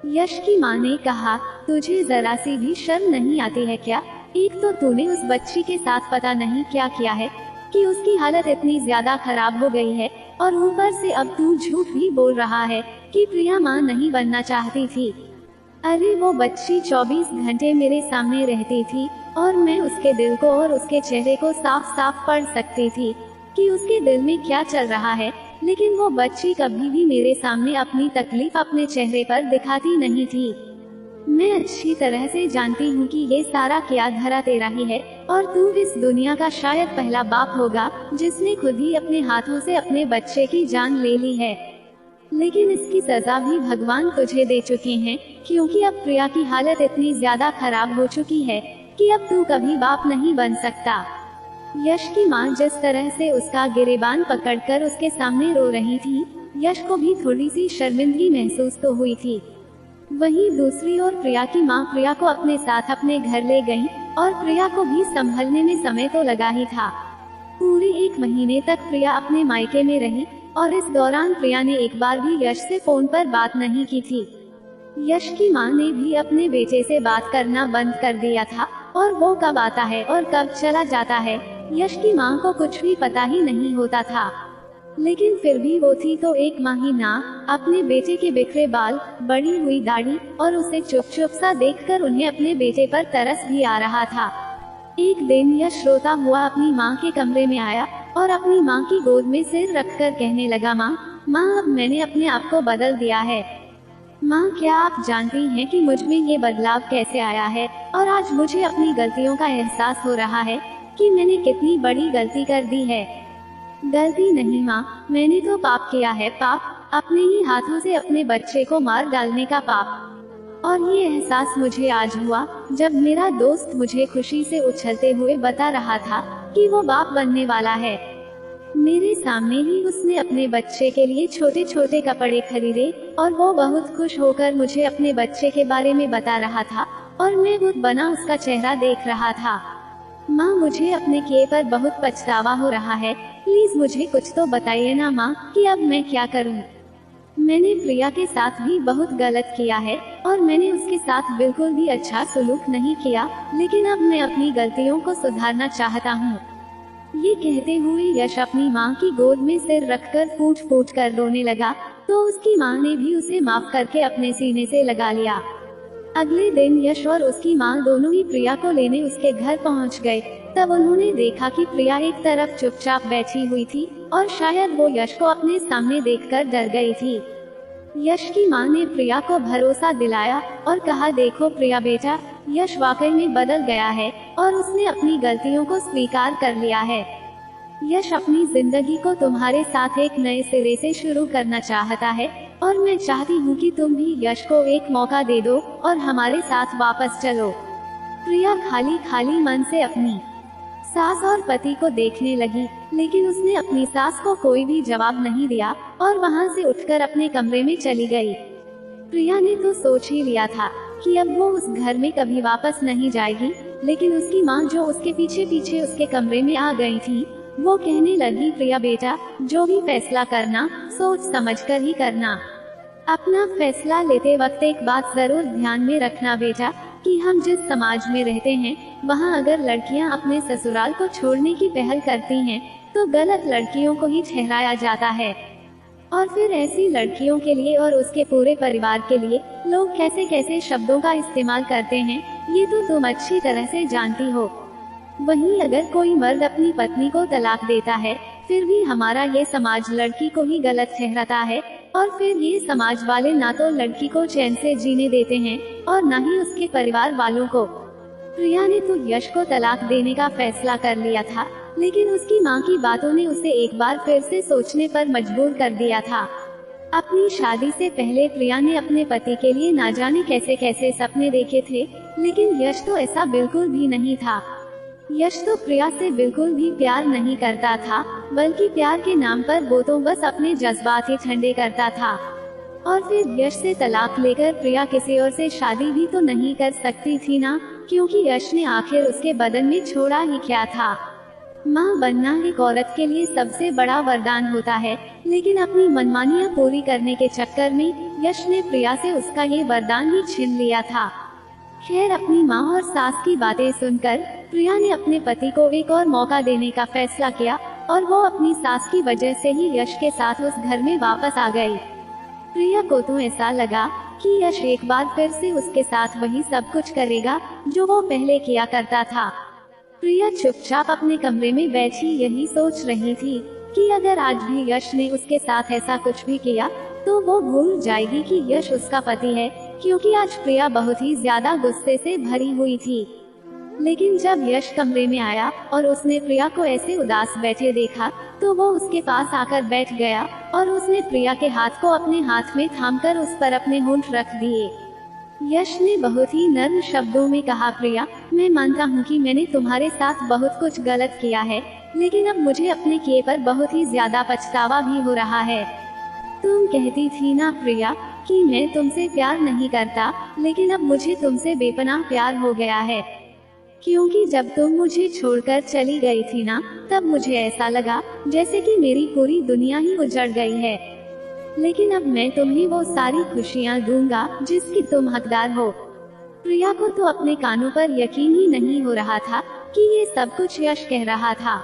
यश की मां ने कहा, तुझे जरा सी भी शर्म नहीं आती है क्या? एक तो तूने उस बच्ची के साथ पता नहीं क्या किया है कि उसकी हालत इतनी ज्यादा खराब हो गई है, और ऊपर से अब तू झूठ भी बोल रहा है कि प्रिया मां नहीं बनना चाहती थी। अरे वो बच्ची 24 घंटे मेरे सामने रहती थी और मैं उसके दिल को और उसके चेहरे को साफ साफ पढ़ सकती थी कि उसके दिल में क्या चल रहा है, लेकिन वो बच्ची कभी भी मेरे सामने अपनी तकलीफ अपने चेहरे पर दिखाती नहीं थी। मैं अच्छी तरह से जानती हूँ कि ये सारा क्या धरा तेरा ही है और तू इस दुनिया का शायद पहला बाप होगा जिसने खुद ही अपने हाथों से अपने बच्चे की जान ले ली है। लेकिन इसकी सजा भी भगवान तुझे दे चुके हैं, क्योंकि अब प्रिया की हालत इतनी ज्यादा खराब हो चुकी है कि अब तू कभी बाप नहीं बन सकता। यश की मां जिस तरह से उसका गिरेबान पकड़कर उसके सामने रो रही थी, यश को भी थोड़ी सी शर्मिंदगी महसूस तो हुई थी। वहीं दूसरी ओर प्रिया की मां प्रिया को अपने साथ अपने घर ले गईं और प्रिया को भी संभलने में समय तो लगा ही था। पूरे 1 महीने तक प्रिया अपने मायके में रही और इस दौरान प्रिया ने एक बार भी यश से फोन पर बात नहीं की थी। यश की मां ने भी अपने बेटे से बात करना बंद कर दिया था और वो कब आता है और कब चला जाता है, यश की मां को कुछ भी पता ही नहीं होता था। लेकिन फिर भी वो थी तो 1 महीना अपने बेटे के बिखरे बाल, बड़ी हुई दाढ़ी और उसे चुप चुप सा देखकर उन्हें अपने बेटे पर तरस भी आ रहा था। एक दिन यश रोता हुआ अपनी मां के कमरे में आया और अपनी मां की गोद में सिर रखकर कहने लगा, माँ अब मैंने अपने आप को बदल दिया है। माँ क्या आप जानती हैं कि मुझ में ये बदलाव कैसे आया है, और आज मुझे अपनी गलतियों का एहसास हो रहा है कि मैंने कितनी बड़ी गलती कर दी है। गलती नहीं माँ, मैंने तो पाप किया है, पाप, अपने ही हाथों से अपने बच्चे को मार डालने का पाप। और ये एहसास मुझे आज हुआ जब मेरा दोस्त मुझे खुशी से उछलते हुए बता रहा था कि वो बाप बनने वाला है। मेरे सामने ही उसने अपने बच्चे के लिए छोटे छोटे कपड़े खरीदे और वो बहुत खुश होकर मुझे अपने बच्चे के बारे में बता रहा था और मैं खुद बना उसका चेहरा देख रहा था। माँ मुझे अपने किए पर बहुत पछतावा हो रहा है, प्लीज मुझे कुछ तो बताइए ना माँ कि अब मैं क्या करूँ। मैंने प्रिया के साथ भी बहुत गलत किया है और मैंने उसके साथ बिल्कुल भी अच्छा सलूक नहीं किया, लेकिन अब मैं अपनी गलतियों को सुधारना चाहता हूँ। ये कहते हुए यश अपनी माँ की गोद में सिर रखकर फूट फूट कर रोने लगा, तो उसकी माँ ने भी उसे माफ करके अपने सीने से लगा लिया। अगले दिन यश और उसकी माँ दोनों ही प्रिया को लेने उसके घर पहुँच गए। तब उन्होंने देखा कि प्रिया एक तरफ चुपचाप बैठी हुई थी और शायद वो यश को अपने सामने देखकर डर गई थी। यश की माँ ने प्रिया को भरोसा दिलाया और कहा, देखो प्रिया बेटा, यश वाकई में बदल गया है और उसने अपनी गलतियों को स्वीकार कर लिया है। यश अपनी जिंदगी को तुम्हारे साथ एक नए सिरे से शुरू करना चाहता है और मैं चाहती हूँ कि तुम भी यश को एक मौका दे दो और हमारे साथ वापस चलो। प्रिया खाली खाली मन से अपनी सास और पति को देखने लगी, लेकिन उसने अपनी सास को कोई भी जवाब नहीं दिया और वहाँ से उठकर अपने कमरे में चली गई। प्रिया ने तो सोच ही लिया था कि अब वो उस घर में कभी वापस नहीं जाएगी, लेकिन उसकी माँ जो उसके पीछे पीछे उसके कमरे में आ गई थी, वो कहने लगी, प्रिया बेटा, जो भी फैसला करना सोच समझकर ही करना। अपना फैसला लेते वक्त एक बात जरूर ध्यान में रखना बेटा, कि हम जिस समाज में रहते हैं वहाँ अगर लड़कियाँ अपने ससुराल को छोड़ने की पहल करती हैं तो गलत लड़कियों को ही ठहराया जाता है, और फिर ऐसी लड़कियों के लिए और उसके पूरे परिवार के लिए लोग कैसे कैसे शब्दों का इस्तेमाल करते हैं, ये तो तुम अच्छी तरह से जानती हो। वहीं अगर कोई मर्द अपनी पत्नी को तलाक देता है, फिर भी हमारा ये समाज लड़की को ही गलत ठहराता है, और फिर ये समाज वाले ना तो लड़की को चैन से जीने देते हैं और ना ही उसके परिवार वालों को। प्रिया ने तो यश को तलाक देने का फैसला कर लिया था, लेकिन उसकी माँ की बातों ने उसे एक बार फिर से सोचने पर मजबूर कर दिया था। अपनी शादी से पहले प्रिया ने अपने पति के लिए ना जाने कैसे कैसे सपने देखे थे, लेकिन यश तो ऐसा बिल्कुल भी नहीं था। यश तो प्रिया से बिल्कुल भी प्यार नहीं करता था, बल्कि प्यार के नाम पर वो तो बस अपने जज्बात ही ठंडे करता था। और फिर यश से तलाक लेकर प्रिया किसी और से शादी भी तो नहीं कर सकती थी ना, क्योंकि यश ने आखिर उसके बदन में छोड़ा ही क्या था। माँ बनना एक औरत के लिए सबसे बड़ा वरदान होता है, लेकिन अपनी मनमानियाँ पूरी करने के चक्कर में यश ने प्रिया से उसका ये वरदान ही छीन लिया था। खैर, अपनी माँ और सास की बातें सुनकर प्रिया ने अपने पति को एक और मौका देने का फैसला किया, और वो अपनी सास की वजह से ही यश के साथ उस घर में वापस आ गई। प्रिया को तो ऐसा लगा कि यश एक बार फिर से उसके साथ वही सब कुछ करेगा जो वो पहले किया करता था। प्रिया चुपचाप अपने कमरे में बैठी यही सोच रही थी कि अगर आज भी यश ने उसके साथ ऐसा कुछ भी किया तो वो भूल जाएगी कि यश उसका पति है, क्योंकि आज प्रिया बहुत ही ज्यादा गुस्से से भरी हुई थी। लेकिन जब यश कमरे में आया और उसने प्रिया को ऐसे उदास बैठे देखा, तो वो उसके पास आकर बैठ गया और उसने प्रिया के हाथ को अपने हाथ में थामकर उस पर अपने होंठ रख दिए। यश ने बहुत ही नर्म शब्दों में कहा, प्रिया, मैं मानता हूँ कि मैंने तुम्हारे साथ बहुत कुछ गलत किया है, लेकिन अब मुझे अपने किए पर बहुत ही ज्यादा पछतावा भी हो रहा है। तुम कहती थी ना प्रिया कि मैं तुमसे प्यार नहीं करता, लेकिन अब मुझे तुमसे बेपनाह प्यार हो गया है, क्योंकि जब तुम मुझे छोड़कर चली गई थी ना, तब मुझे ऐसा लगा जैसे कि मेरी पूरी दुनिया ही उजड़ गई है। लेकिन अब मैं तुम्हें वो सारी खुशियाँ दूंगा जिसकी तुम हकदार हो। प्रिया को तो अपने कानों पर यकीन ही नहीं हो रहा था कि ये सब कुछ यश कह रहा था।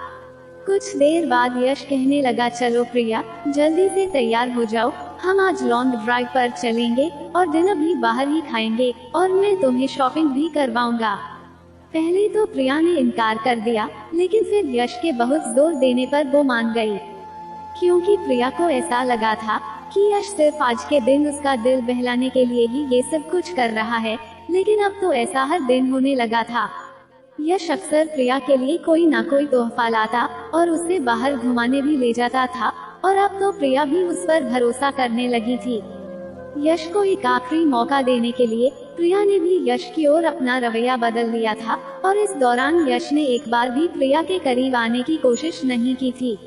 कुछ देर बाद यश कहने लगा, चलो प्रिया, जल्दी से तैयार हो जाओ, हम आज लॉन्ग ड्राइव पर चलेंगे और डिनर भी बाहर ही खाएंगे, और मैं तुम्हें शॉपिंग भी करवाऊंगा। पहले तो प्रिया ने इनकार कर दिया, लेकिन फिर यश के बहुत जोर देने पर वो मान गई, क्योंकि प्रिया को ऐसा लगा था कि यश सिर्फ आज के दिन उसका दिल बहलाने के लिए ही ये सब कुछ कर रहा है, लेकिन अब तो ऐसा हर दिन होने लगा था। यश अक्सर प्रिया के लिए कोई ना कोई तोहफा लाता और उसे बाहर घुमाने भी ले जाता था, और अब तो प्रिया भी उस पर भरोसा करने लगी थी। यश को एक आखिरी मौका देने के लिए प्रिया ने भी यश की ओर अपना रवैया बदल लिया था, और इस दौरान यश ने एक बार भी प्रिया के करीब आने की कोशिश नहीं की थी।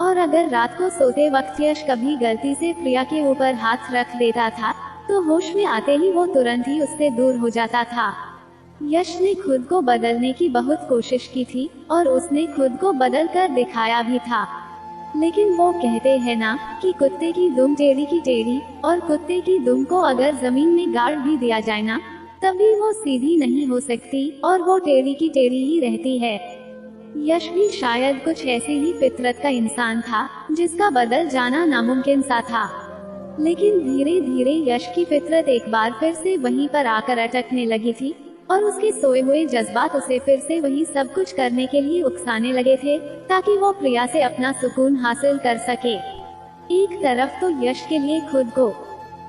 और अगर रात को सोते वक्त यश कभी गलती से प्रिया के ऊपर हाथ रख देता था, तो होश में आते ही वो तुरंत ही उससे दूर हो जाता था। यश ने खुद को बदलने की बहुत कोशिश की थी, और उसने खुद को बदल कर दिखाया भी था, लेकिन वो कहते हैं ना कि कुत्ते की दुम टेढ़ी की टेढ़ी, और कुत्ते की दुम को अगर जमीन में गाड़ भी दिया जाए ना, तभी वो सीधी नहीं हो सकती और वो टेढ़ी की टेढ़ी ही रहती है। यश भी शायद कुछ ऐसी ही फितरत का इंसान था जिसका बदल जाना नामुमकिन सा था, लेकिन धीरे धीरे यश की फितरत एक बार फिर से वहीं पर आकर अटकने लगी थी, और उसके सोए हुए जज्बात उसे फिर से वही सब कुछ करने के लिए उकसाने लगे थे, ताकि वो प्रिया से अपना सुकून हासिल कर सके। एक तरफ तो यश के लिए खुद को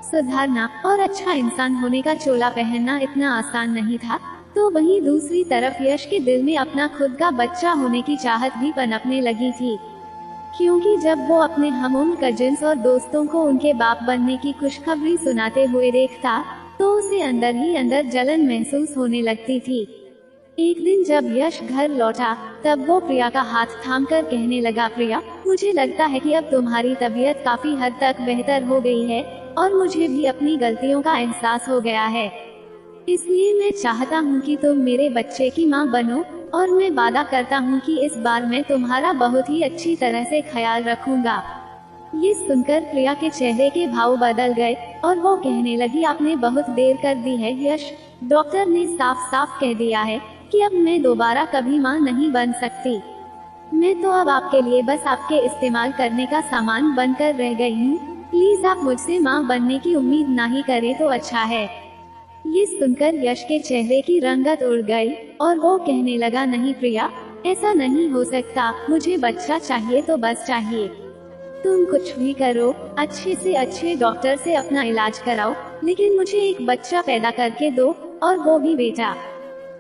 सुधारना और अच्छा इंसान होने का चोला पहनना इतना आसान नहीं था, तो वहीं दूसरी तरफ यश के दिल में अपना खुद का बच्चा होने की चाहत भी पनपने लगी थी, क्योंकि जब वो अपने हमउम्र कजिन्स और दोस्तों को उनके बाप बनने की खुशखबरी सुनाते हुए देखता, तो उसे अंदर ही अंदर जलन महसूस होने लगती थी। एक दिन जब यश घर लौटा, तब वो प्रिया का हाथ थामकर कहने लगा, प्रिया, मुझे लगता है कि अब तुम्हारी तबीयत काफी हद तक बेहतर हो गई है, और मुझे भी अपनी गलतियों का एहसास हो गया है। इसलिए मैं चाहता हूँ कि तुम मेरे बच्चे की माँ बनो, और मैं वादा करता हूँ कि इस बार मैं तुम्हारा बहुत ही अच्छी तरह से ख्याल रखूंगा। ये सुनकर प्रिया के चेहरे के भाव बदल गए और वो कहने लगी, आपने बहुत देर कर दी है यश। डॉक्टर ने साफ साफ कह दिया है कि अब मैं दोबारा कभी माँ नहीं बन सकती। मैं तो अब आपके लिए बस आपके इस्तेमाल करने का सामान बनकर रह गई हूँ। प्लीज आप मुझसे माँ बनने की उम्मीद नहीं करें तो अच्छा है। ये सुनकर यश के चेहरे की रंगत उड़ गई और वो कहने लगा, नहीं प्रिया, ऐसा नहीं हो सकता। मुझे बच्चा चाहिए तो बस चाहिए। तुम कुछ भी करो, अच्छे से अच्छे डॉक्टर से अपना इलाज कराओ, लेकिन मुझे एक बच्चा पैदा करके दो, और वो भी बेटा।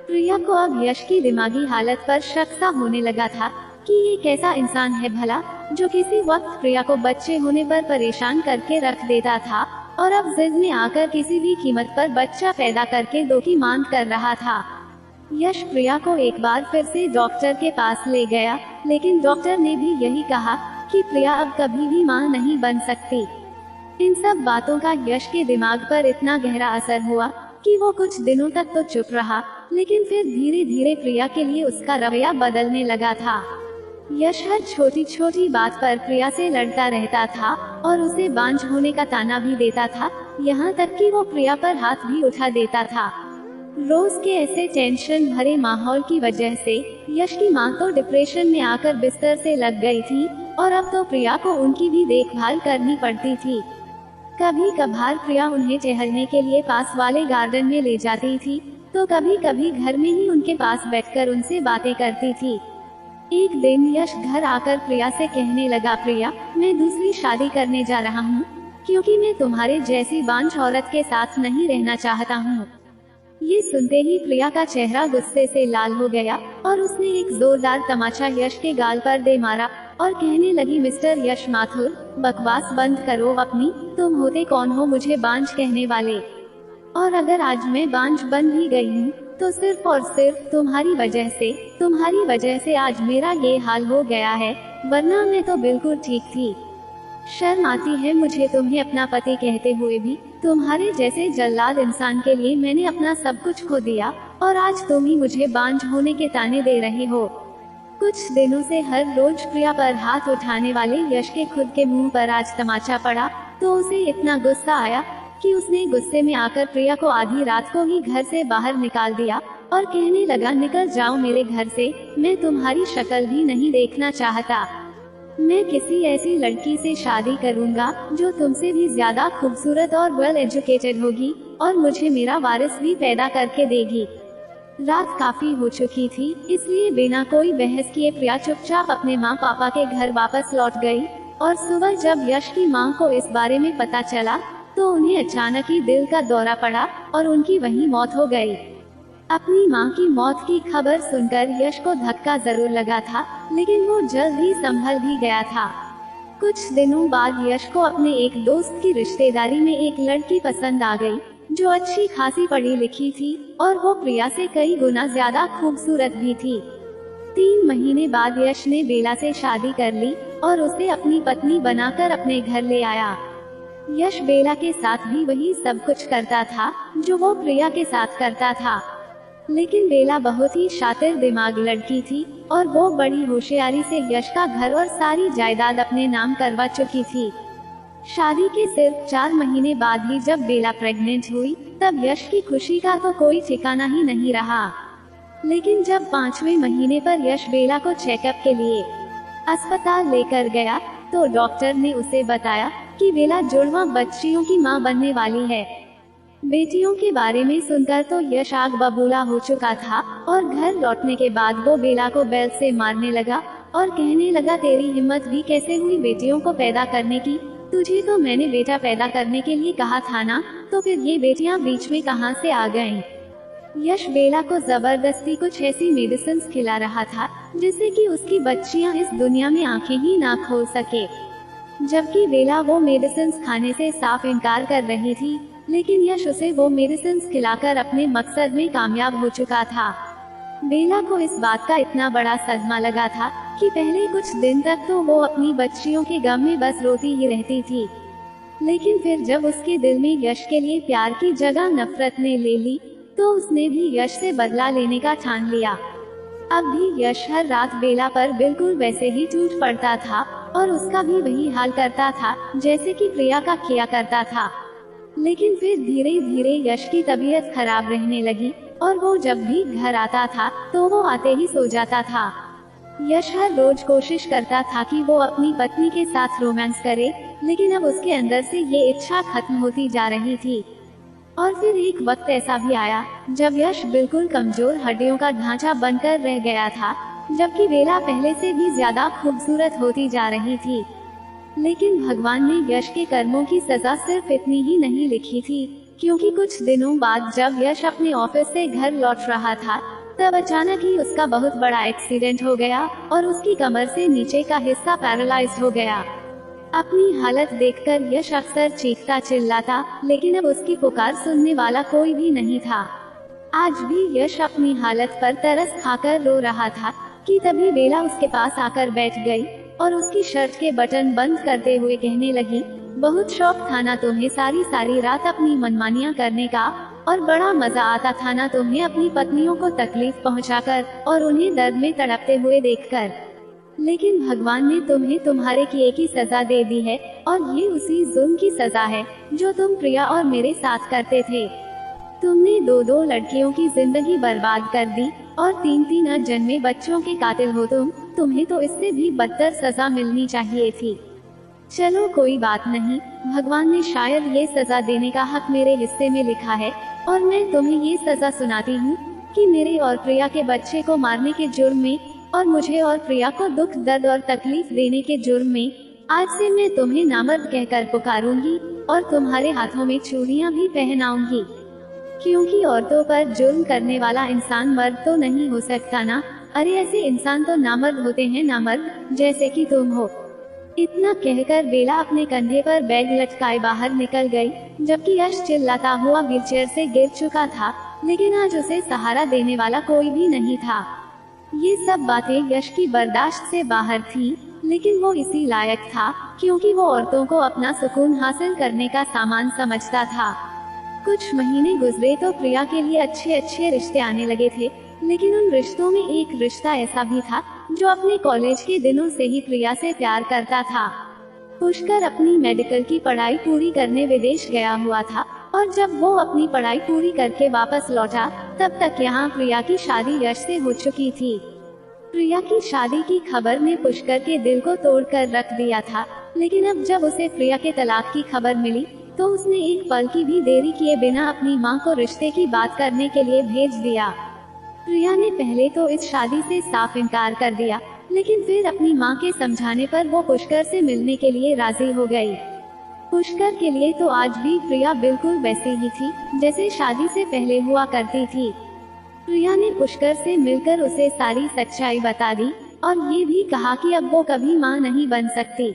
प्रिया को अब यश की दिमागी हालत पर शक सा होने लगा था कि ये कैसा इंसान है भला, जो किसी वक्त प्रिया को बच्चे होने पर परेशान करके रख देता था और अब जिद में आकर किसी भी कीमत पर बच्चा पैदा करके दो की मांग कर रहा था। यश प्रिया को एक बार फिर से डॉक्टर के पास ले गया, लेकिन डॉक्टर ने भी यही कहा कि प्रिया अब कभी भी मां नहीं बन सकती। इन सब बातों का यश के दिमाग पर इतना गहरा असर हुआ कि वो कुछ दिनों तक तो चुप रहा, लेकिन फिर धीरे धीरे प्रिया के लिए उसका रवैया बदलने लगा था। यश हर छोटी छोटी बात पर प्रिया से लड़ता रहता था और उसे बांझ होने का ताना भी देता था, यहाँ तक कि वो प्रिया पर हाथ भी उठा देता था। रोज के ऐसे टेंशन भरे माहौल की वजह से यश की मां तो डिप्रेशन में आकर बिस्तर से लग गई थी और अब तो प्रिया को उनकी भी देखभाल करनी पड़ती थी। कभी कभार प्रिया उन्हें टहलने के लिए पास वाले गार्डन में ले जाती थी, तो कभी कभी घर में ही उनके पास बैठकर उनसे बातें करती थी। एक दिन यश घर आकर प्रिया से कहने लगा, प्रिया, मैं दूसरी शादी करने जा रहा हूँ, क्योंकि मैं तुम्हारे जैसी बांझ औरत के साथ नहीं रहना चाहता हूँ। ये सुनते ही प्रिया का चेहरा गुस्से से लाल हो गया और उसने एक जोरदार तमाचा यश के गाल पर दे मारा और कहने लगी, मिस्टर यश माथुर, बकवास बंद करो अपनी। तुम होते कौन हो मुझे बांझ कहने वाले? और अगर आज मैं बांझ बन भी गई हूँ तो सिर्फ और सिर्फ तुम्हारी वजह से आज मेरा ये हाल हो गया है, वरना मैं तो बिल्कुल ठीक थी। शर्म आती है मुझे तुम्हें अपना पति कहते हुए भी। तुम्हारे जैसे जल्लाद इंसान के लिए मैंने अपना सब कुछ खो दिया और आज तुम ही मुझे बांझ होने के ताने दे रहे हो। कुछ दिनों से हर रोज प्रिया पर हाथ उठाने वाले यश के खुद के मुंह पर आज तमाचा पड़ा तो उसे इतना गुस्सा आया कि उसने गुस्से में आकर प्रिया को आधी रात को ही घर से बाहर निकाल दिया और कहने लगा, निकल जाओ मेरे घर से, मैं तुम्हारी शक्ल भी नहीं देखना चाहता। मैं किसी ऐसी लड़की से शादी करूंगा जो तुमसे भी ज्यादा खूबसूरत और वेल एजुकेटेड होगी और मुझे मेरा वारिस भी पैदा करके देगी। रात काफी हो चुकी थी, इसलिए बिना कोई बहस किए प्रिया चुपचाप अपने माँ पापा के घर वापस लौट गई और सुबह जब यश की माँ को इस बारे में पता चला तो उन्हें अचानक ही दिल का दौरा पड़ा और उनकी वहीं मौत हो गई। अपनी मां की मौत की खबर सुनकर यश को धक्का जरूर लगा था, लेकिन वो जल्द ही संभल भी गया था। कुछ दिनों बाद यश को अपने एक दोस्त की रिश्तेदारी में एक लड़की पसंद आ गई जो अच्छी खासी पढ़ी लिखी थी और वो प्रिया से कई गुना ज्यादा खूबसूरत भी थी। 3 महीने बाद यश ने बेला से शादी कर ली और उसे अपनी पत्नी बनाकर अपने घर ले आया। यश बेला के साथ भी वही सब कुछ करता था जो वो प्रिया के साथ करता था, लेकिन बेला बहुत ही शातिर दिमाग लड़की थी और वो बड़ी होशियारी से यश का घर और सारी जायदाद अपने नाम करवा चुकी थी। शादी के सिर्फ 4 महीने बाद ही जब बेला प्रेग्नेंट हुई तब यश की खुशी का तो कोई ठिकाना ही नहीं रहा। लेकिन जब 5वें महीने पर यश बेला को चेकअप के लिए अस्पताल लेकर गया तो डॉक्टर ने उसे बताया कि बेला जुड़वा बच्चियों की मां बनने वाली है। बेटियों के बारे में सुनकर तो यश आग बबूला हो चुका था और घर लौटने के बाद वो बेला को बेल्ट से मारने लगा और कहने लगा, तेरी हिम्मत भी कैसे हुई बेटियों को पैदा करने की? तुझे तो मैंने बेटा पैदा करने के लिए कहा था ना, तो फिर ये बेटियां बीच में कहां से आ गईं? यश बेला को जबरदस्ती कुछ ऐसी मेडिसिन खिला रहा था जिससे कि उसकी बच्चियां इस दुनिया में आंखें ही ना खोल सके, जबकि बेला वो मेडिसिन खाने से साफ इनकार कर रही थी। लेकिन यश उसे वो मेडिसिन खिलाकर अपने मकसद में कामयाब हो चुका था। बेला को इस बात का इतना बड़ा सदमा लगा था कि पहले कुछ दिन तक तो वो अपनी बच्चियों के गम में बस रोती ही रहती थी, लेकिन फिर जब उसके दिल में यश के लिए प्यार की जगह नफरत ने ले ली तो उसने भी यश से बदला लेने का ठान लिया। अब भी यश हर रात बेला पर बिल्कुल वैसे ही टूट पड़ता था और उसका भी वही हाल करता था जैसे कि प्रिया का किया करता था। लेकिन फिर धीरे धीरे यश की तबीयत खराब रहने लगी और वो जब भी घर आता था तो वो आते ही सो जाता था। यश हर रोज कोशिश करता था कि वो अपनी पत्नी के साथ रोमांस करे, लेकिन अब उसके अंदर से ये इच्छा खत्म होती जा रही थी। और फिर एक वक्त ऐसा भी आया जब यश बिल्कुल कमजोर हड्डियों का ढांचा बनकर रह गया था, जबकि बेला पहले से भी ज्यादा खूबसूरत होती जा रही थी। लेकिन भगवान ने यश के कर्मों की सजा सिर्फ इतनी ही नहीं लिखी थी, क्योंकि कुछ दिनों बाद जब यश अपने ऑफिस से घर लौट रहा था तब अचानक ही उसका बहुत बड़ा एक्सीडेंट हो गया और उसकी कमर से नीचे का हिस्सा पैरालाइज्ड हो गया। अपनी हालत देखकर यश अक्सर चीखता चिल्लाता, लेकिन अब उसकी पुकार सुनने वाला कोई भी नहीं था। आज भी यश अपनी हालत पर तरस खाकर रो रहा था कि तभी बेला उसके पास आकर बैठ गई और उसकी शर्ट के बटन बंद करते हुए कहने लगी, बहुत शौक था ना तुम्हें सारी रात अपनी मनमानियां करने का, और बड़ा मजा आता था ना तुम्हें अपनी पत्नियों को तकलीफ पहुंचाकर और उन्हें दर्द में तड़पते हुए देखकर। लेकिन भगवान ने तुम्हें तुम्हारे किए की सजा दे दी है, और ये उसी जुल्म की सजा है जो तुम प्रिया और मेरे साथ करते थे। तुमने दो लड़कियों की जिंदगी बर्बाद कर दी और तीन अनजन्मे बच्चों के कातिल हो तुम्हें तो इससे भी बदतर सजा मिलनी चाहिए थी। चलो कोई बात नहीं, भगवान ने शायद ये सजा देने का हक मेरे हिस्से में लिखा है, और मैं तुम्हें ये सजा सुनाती हूँ कि मेरे और प्रिया के बच्चे को मारने के जुर्म में और मुझे और प्रिया को दुख दर्द और तकलीफ देने के जुर्म में आज से मैं तुम्हें नामर्द कहकर पुकारूंगी और तुम्हारे हाथों में चूड़ियाँ भी पहनाऊंगी, क्योंकि औरतों पर जुर्म करने वाला इंसान मर्द तो नहीं हो सकता ना। अरे ऐसे इंसान तो नामर्द होते हैं, नामर्द, जैसे कि तुम हो। इतना कहकर बेला अपने कंधे पर बैग लटकाए बाहर निकल गई, जबकि यश चिल्लाता हुआ व्हीलचेयर से गिर चुका था, लेकिन आज उसे सहारा देने वाला कोई भी नहीं था। ये सब बातें यश की बर्दाश्त से बाहर थी, लेकिन वो इसी लायक था क्योंकि वो औरतों को अपना सुकून हासिल करने का सामान समझता था। कुछ महीने गुजरे तो प्रिया के लिए अच्छे रिश्ते आने लगे थे, लेकिन उन रिश्तों में एक रिश्ता ऐसा भी था जो अपने कॉलेज के दिनों से ही प्रिया से प्यार करता था। पुष्कर अपनी मेडिकल की पढ़ाई पूरी करने विदेश गया हुआ था, और जब वो अपनी पढ़ाई पूरी करके वापस लौटा तब तक यहाँ प्रिया की शादी यश से हो चुकी थी। प्रिया की शादी की खबर ने पुष्कर के दिल को तोड़कर रख दिया था, लेकिन अब जब उसे प्रिया के तलाक की खबर मिली तो उसने एक पल की भी देरी किए बिना अपनी मां को रिश्ते की बात करने के लिए भेज दिया। प्रिया ने पहले तो इस शादी से साफ इनकार कर दिया, लेकिन फिर अपनी मां के समझाने पर वो पुष्कर से मिलने के लिए राजी हो गई। पुष्कर के लिए तो आज भी प्रिया बिल्कुल वैसे ही थी जैसे शादी से पहले हुआ करती थी। प्रिया ने पुष्कर से मिलकर उसे सारी सच्चाई बता दी और ये भी कहा कि अब वो कभी मां नहीं बन सकती।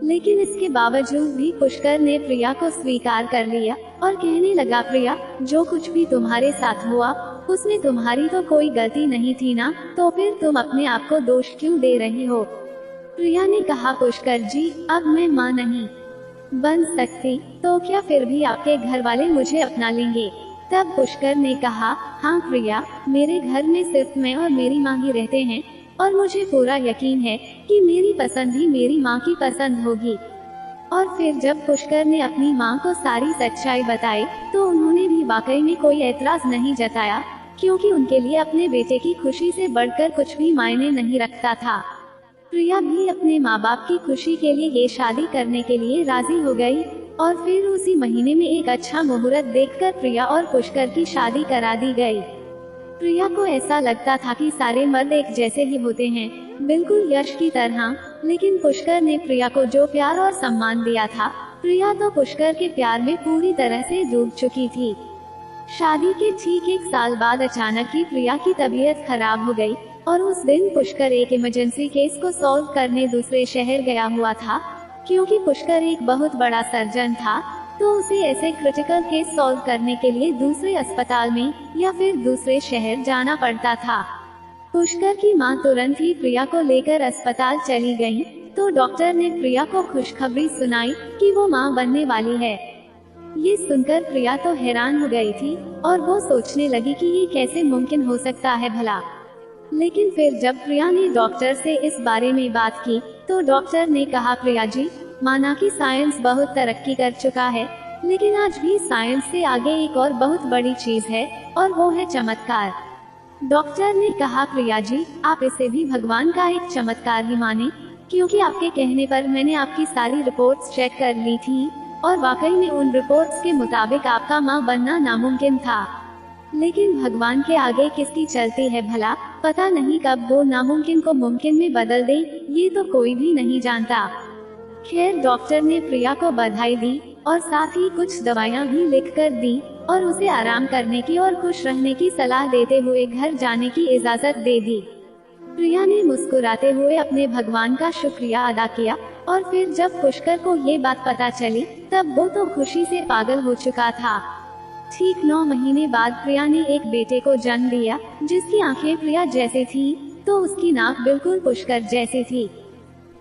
लेकिन इसके बावजूद भी पुष्कर ने प्रिया को स्वीकार कर लिया और कहने लगा, प्रिया, जो कुछ भी तुम्हारे साथ हुआ उसमें तुम्हारी तो कोई गलती नहीं थी ना, तो फिर तुम अपने आप को दोष क्यों दे रही हो। प्रिया ने कहा, पुष्कर जी, अब मैं मां नहीं बन सकती तो क्या फिर भी आपके घर वाले मुझे अपना लेंगे। तब पुष्कर ने कहा, हाँ प्रिया, मेरे घर में सिर्फ मैं और मेरी माँ ही रहते हैं और मुझे पूरा यकीन है कि मेरी पसंद ही मेरी माँ की पसंद होगी। और फिर जब पुष्कर ने अपनी माँ को सारी सच्चाई बताई तो उन्होंने भी वाकई में कोई एतराज नहीं जताया, क्योंकि उनके लिए अपने बेटे की खुशी से बढ़कर कुछ भी मायने नहीं रखता था। प्रिया भी अपने माँ बाप की खुशी के लिए ये शादी करने के लिए राजी हो गई और फिर उसी महीने में एक अच्छा मुहूर्त देखकर प्रिया और पुष्कर की शादी करा दी गई। प्रिया को ऐसा लगता था कि सारे मर्द एक जैसे ही होते हैं, बिल्कुल यश की तरह, लेकिन पुष्कर ने प्रिया को जो प्यार और सम्मान दिया था, प्रिया तो पुष्कर के प्यार में पूरी तरह से डूब चुकी थी। शादी के ठीक 1 साल बाद अचानक ही प्रिया की तबीयत खराब हो गई और उस दिन पुष्कर एक इमरजेंसी केस को सॉल्व करने दूसरे शहर गया हुआ था। क्योंकि पुष्कर एक बहुत बड़ा सर्जन था तो उसे ऐसे क्रिटिकल केस सॉल्व करने के लिए दूसरे अस्पताल में या फिर दूसरे शहर जाना पड़ता था। पुष्कर की मां तुरंत ही प्रिया को लेकर अस्पताल चली गई तो डॉक्टर ने प्रिया को खुशखबरी सुनाई कि वो मां बनने वाली है। ये सुनकर प्रिया तो हैरान हो गई थी और वो सोचने लगी कि ये कैसे मुमकिन हो सकता है भला। लेकिन फिर जब प्रिया ने डॉक्टर से इस बारे में बात की तो डॉक्टर ने कहा, प्रिया जी, माना कि साइंस बहुत तरक्की कर चुका है, लेकिन आज भी साइंस से आगे एक और बहुत बड़ी चीज है और वो है चमत्कार। डॉक्टर ने कहा, प्रिया जी, आप इसे भी भगवान का एक चमत्कार ही माने, क्योंकि आपके कहने पर मैंने आपकी सारी रिपोर्ट्स चेक कर ली थी और वाकई में उन रिपोर्ट्स के मुताबिक आपका माँ बनना नामुमकिन था। लेकिन भगवान के आगे किसकी चलती है भला, पता नहीं कब वो नामुमकिन को मुमकिन में बदल दे, ये तो कोई भी नहीं जानता। खैर, डॉक्टर ने प्रिया को बधाई दी और साथ ही कुछ दवाइयाँ भी लिख कर दी और उसे आराम करने की और खुश रहने की सलाह देते हुए घर जाने की इजाजत दे दी। प्रिया ने मुस्कुराते हुए अपने भगवान का शुक्रिया अदा किया और फिर जब पुष्कर को ये बात पता चली तब वो तो खुशी से पागल हो चुका था। ठीक 9 महीने बाद प्रिया ने एक बेटे को जन्म दिया जिसकी आंखें प्रिया जैसी थी तो उसकी नाक बिल्कुल पुष्कर जैसी थी।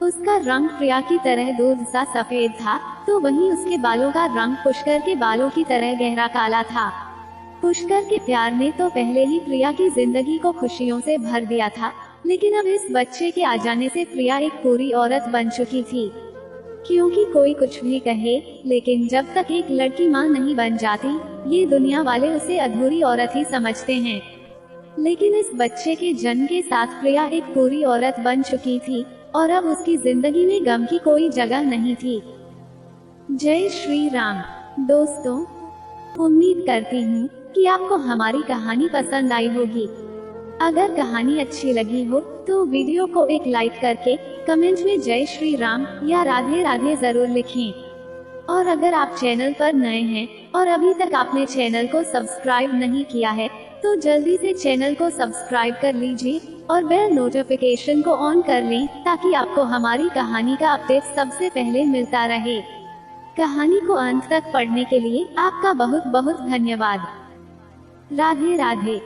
उसका रंग प्रिया की तरह दूध सा सफेद था तो वहीं उसके बालों का रंग पुष्कर के बालों की तरह गहरा काला था। पुष्कर के प्यार ने तो पहले ही प्रिया की जिंदगी को खुशियों से भर दिया था, लेकिन अब इस बच्चे के आ जाने से प्रिया एक पूरी औरत बन चुकी थी। क्योंकि कोई कुछ भी कहे, लेकिन जब तक एक लड़की माँ नहीं बन जाती, ये दुनिया वाले उसे अधूरी औरत ही समझते हैं। लेकिन इस बच्चे के जन्म के साथ प्रिया एक पूरी औरत बन चुकी थी और अब उसकी जिंदगी में गम की कोई जगह नहीं थी। जय श्री राम। दोस्तों, उम्मीद करती हूँ कि आपको हमारी कहानी पसंद आई होगी। अगर कहानी अच्छी लगी हो तो वीडियो को एक लाइक करके कमेंट में जय श्री राम या राधे राधे जरूर लिखें। और अगर आप चैनल पर नए हैं और अभी तक आपने चैनल को सब्सक्राइब नहीं किया है तो जल्दी से चैनल को सब्सक्राइब कर लीजिए और बेल नोटिफिकेशन को ऑन कर लें ताकि आपको हमारी कहानी का अपडेट सबसे पहले मिलता रहे। कहानी को अंत तक पढ़ने के लिए आपका बहुत बहुत धन्यवाद। राधे राधे।